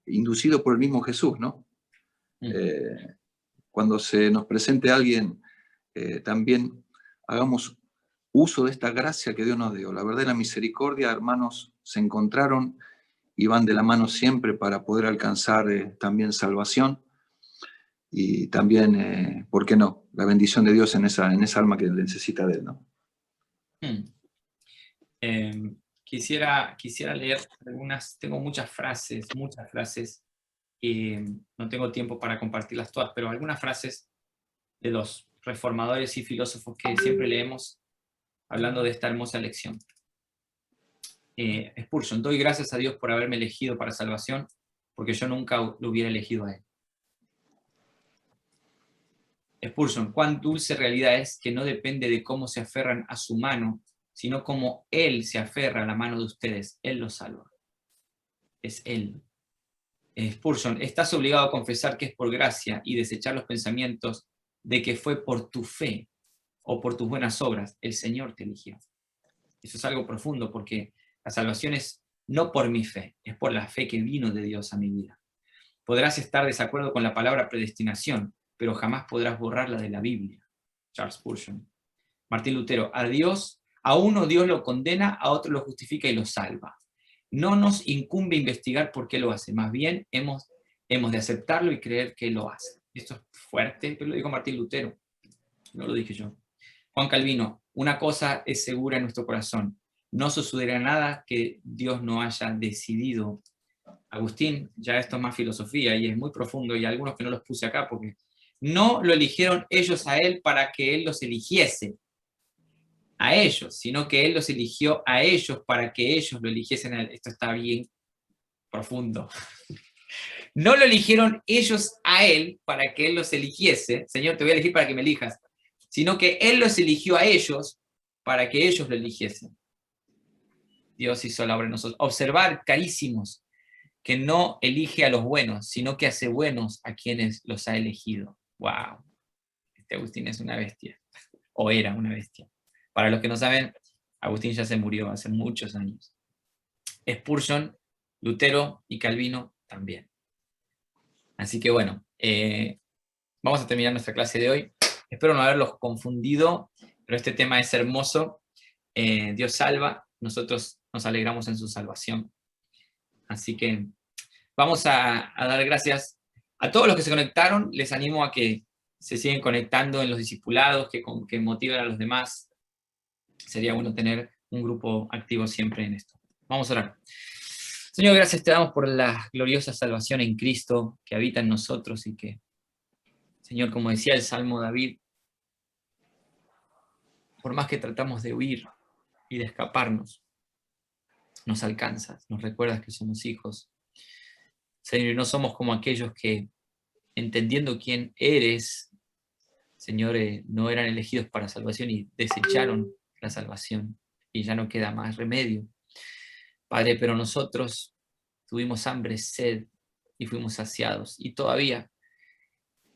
F: inducido por el mismo Jesús, ¿no? Cuando se nos presente alguien, también hagamos uso de esta gracia que Dios nos dio. La verdad y la misericordia, hermanos, se encontraron y van de la mano siempre para poder alcanzar también salvación y también, ¿por qué no?, la bendición de Dios en esa alma que necesita de él, ¿no?
A: Quisiera leer algunas, tengo muchas frases, no tengo tiempo para compartirlas todas, pero algunas frases de los reformadores y filósofos que siempre leemos hablando de esta hermosa lección. Spurgeon: doy gracias a Dios por haberme elegido para salvación, porque yo nunca lo hubiera elegido a él. Spurgeon: cuán dulce realidad es que no depende de cómo se aferran a su mano, sino cómo él se aferra a la mano de ustedes. Él los salva. Es él. Spurgeon: estás obligado a confesar que es por gracia y desechar los pensamientos de que fue por tu fe o por tus buenas obras. El Señor te eligió. Eso es algo profundo, porque la salvación es no por mi fe, es por la fe que vino de Dios a mi vida. Podrás estar de desacuerdo con la palabra predestinación, pero jamás podrás borrarla de la Biblia. Charles Spurgeon. Martín Lutero: a uno Dios lo condena, a otro lo justifica y lo salva. No nos incumbe investigar por qué lo hace, más bien hemos de aceptarlo y creer que lo hace. Esto es fuerte, pero lo dijo Martín Lutero, no lo dije yo. Juan Calvino: una cosa es segura en nuestro corazón, no sucederá nada que Dios no haya decidido. Agustín: ya esto es más filosofía y es muy profundo, y algunos que no los puse acá porque no lo eligieron ellos a él para que él los eligiese a ellos, sino que él los eligió a ellos para que ellos lo eligiesen a él. Esto está bien profundo. No lo eligieron ellos a él para que él los eligiese, Señor, te voy a elegir para que me elijas, sino que él los eligió a ellos para que ellos lo eligiesen. Dios hizo la obra en nosotros. Observar, carísimos, que no elige a los buenos, sino que hace buenos a quienes los ha elegido. ¡Wow! Este Agustín es una bestia, o era una bestia. Para los que no saben, Agustín ya se murió hace muchos años. Spurgeon, Lutero y Calvino también. Así que bueno, vamos a terminar nuestra clase de hoy. Espero no haberlos confundido, pero este tema es hermoso. Dios salva, nosotros nos alegramos en su salvación. Así que vamos a dar gracias a todos los que se conectaron. Les animo a que se siguen conectando en los discipulados, que motiven a los demás. Sería bueno tener un grupo activo siempre en esto. Vamos a orar. Señor, gracias te damos por la gloriosa salvación en Cristo que habita en nosotros y que, Señor, como decía el Salmo David, por más que tratamos de huir y de escaparnos, nos alcanzas, nos recuerdas que somos hijos. Señor, y no somos como aquellos que, entendiendo quién eres, Señor, no eran elegidos para salvación y desecharon la salvación y ya no queda más remedio. Padre, pero nosotros tuvimos hambre, sed y fuimos saciados, y todavía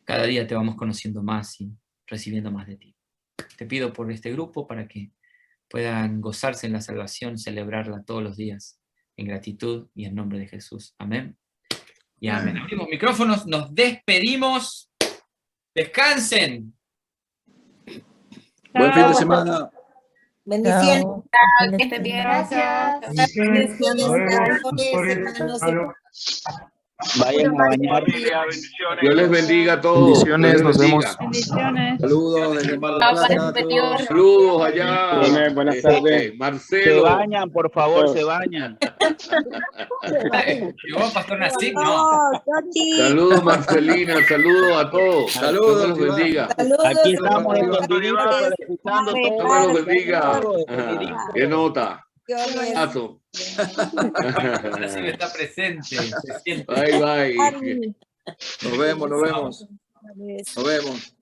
A: cada día te vamos conociendo más y recibiendo más de ti. Te pido por este grupo para que puedan gozarse en la salvación, celebrarla todos los días en gratitud y en nombre de Jesús. Amén y amén. Abrimos micrófonos, nos despedimos. Descansen.
F: Buen fin de semana.
G: Bendiciones.
H: Que esté bien.
D: Gracias.
G: Bendiciones. Vayan a bañar.
C: Dios les bendiga a todos.
H: Bendiciones, nos vemos.
I: Bendiciones.
F: Saludos desde Mar del Plata a todos.
C: Saludos allá.
H: Buenas tardes.
C: Marcelo.
G: Se bañan, por favor, se bañan.
A: ¿Llegó Pastor Nasib? No.
C: Saludos, Marcelina. Saludos a todos.
F: Saludos,
C: Dios los bendiga.
G: Aquí estamos escondidito, pero escuchando
C: Dios
G: todo.
C: los bendiga. ¿Qué nota? Abrazo.
A: Nasib está presente. Se siente.
C: Bye, bye.
F: Nos vemos, nos vemos. Nos vemos.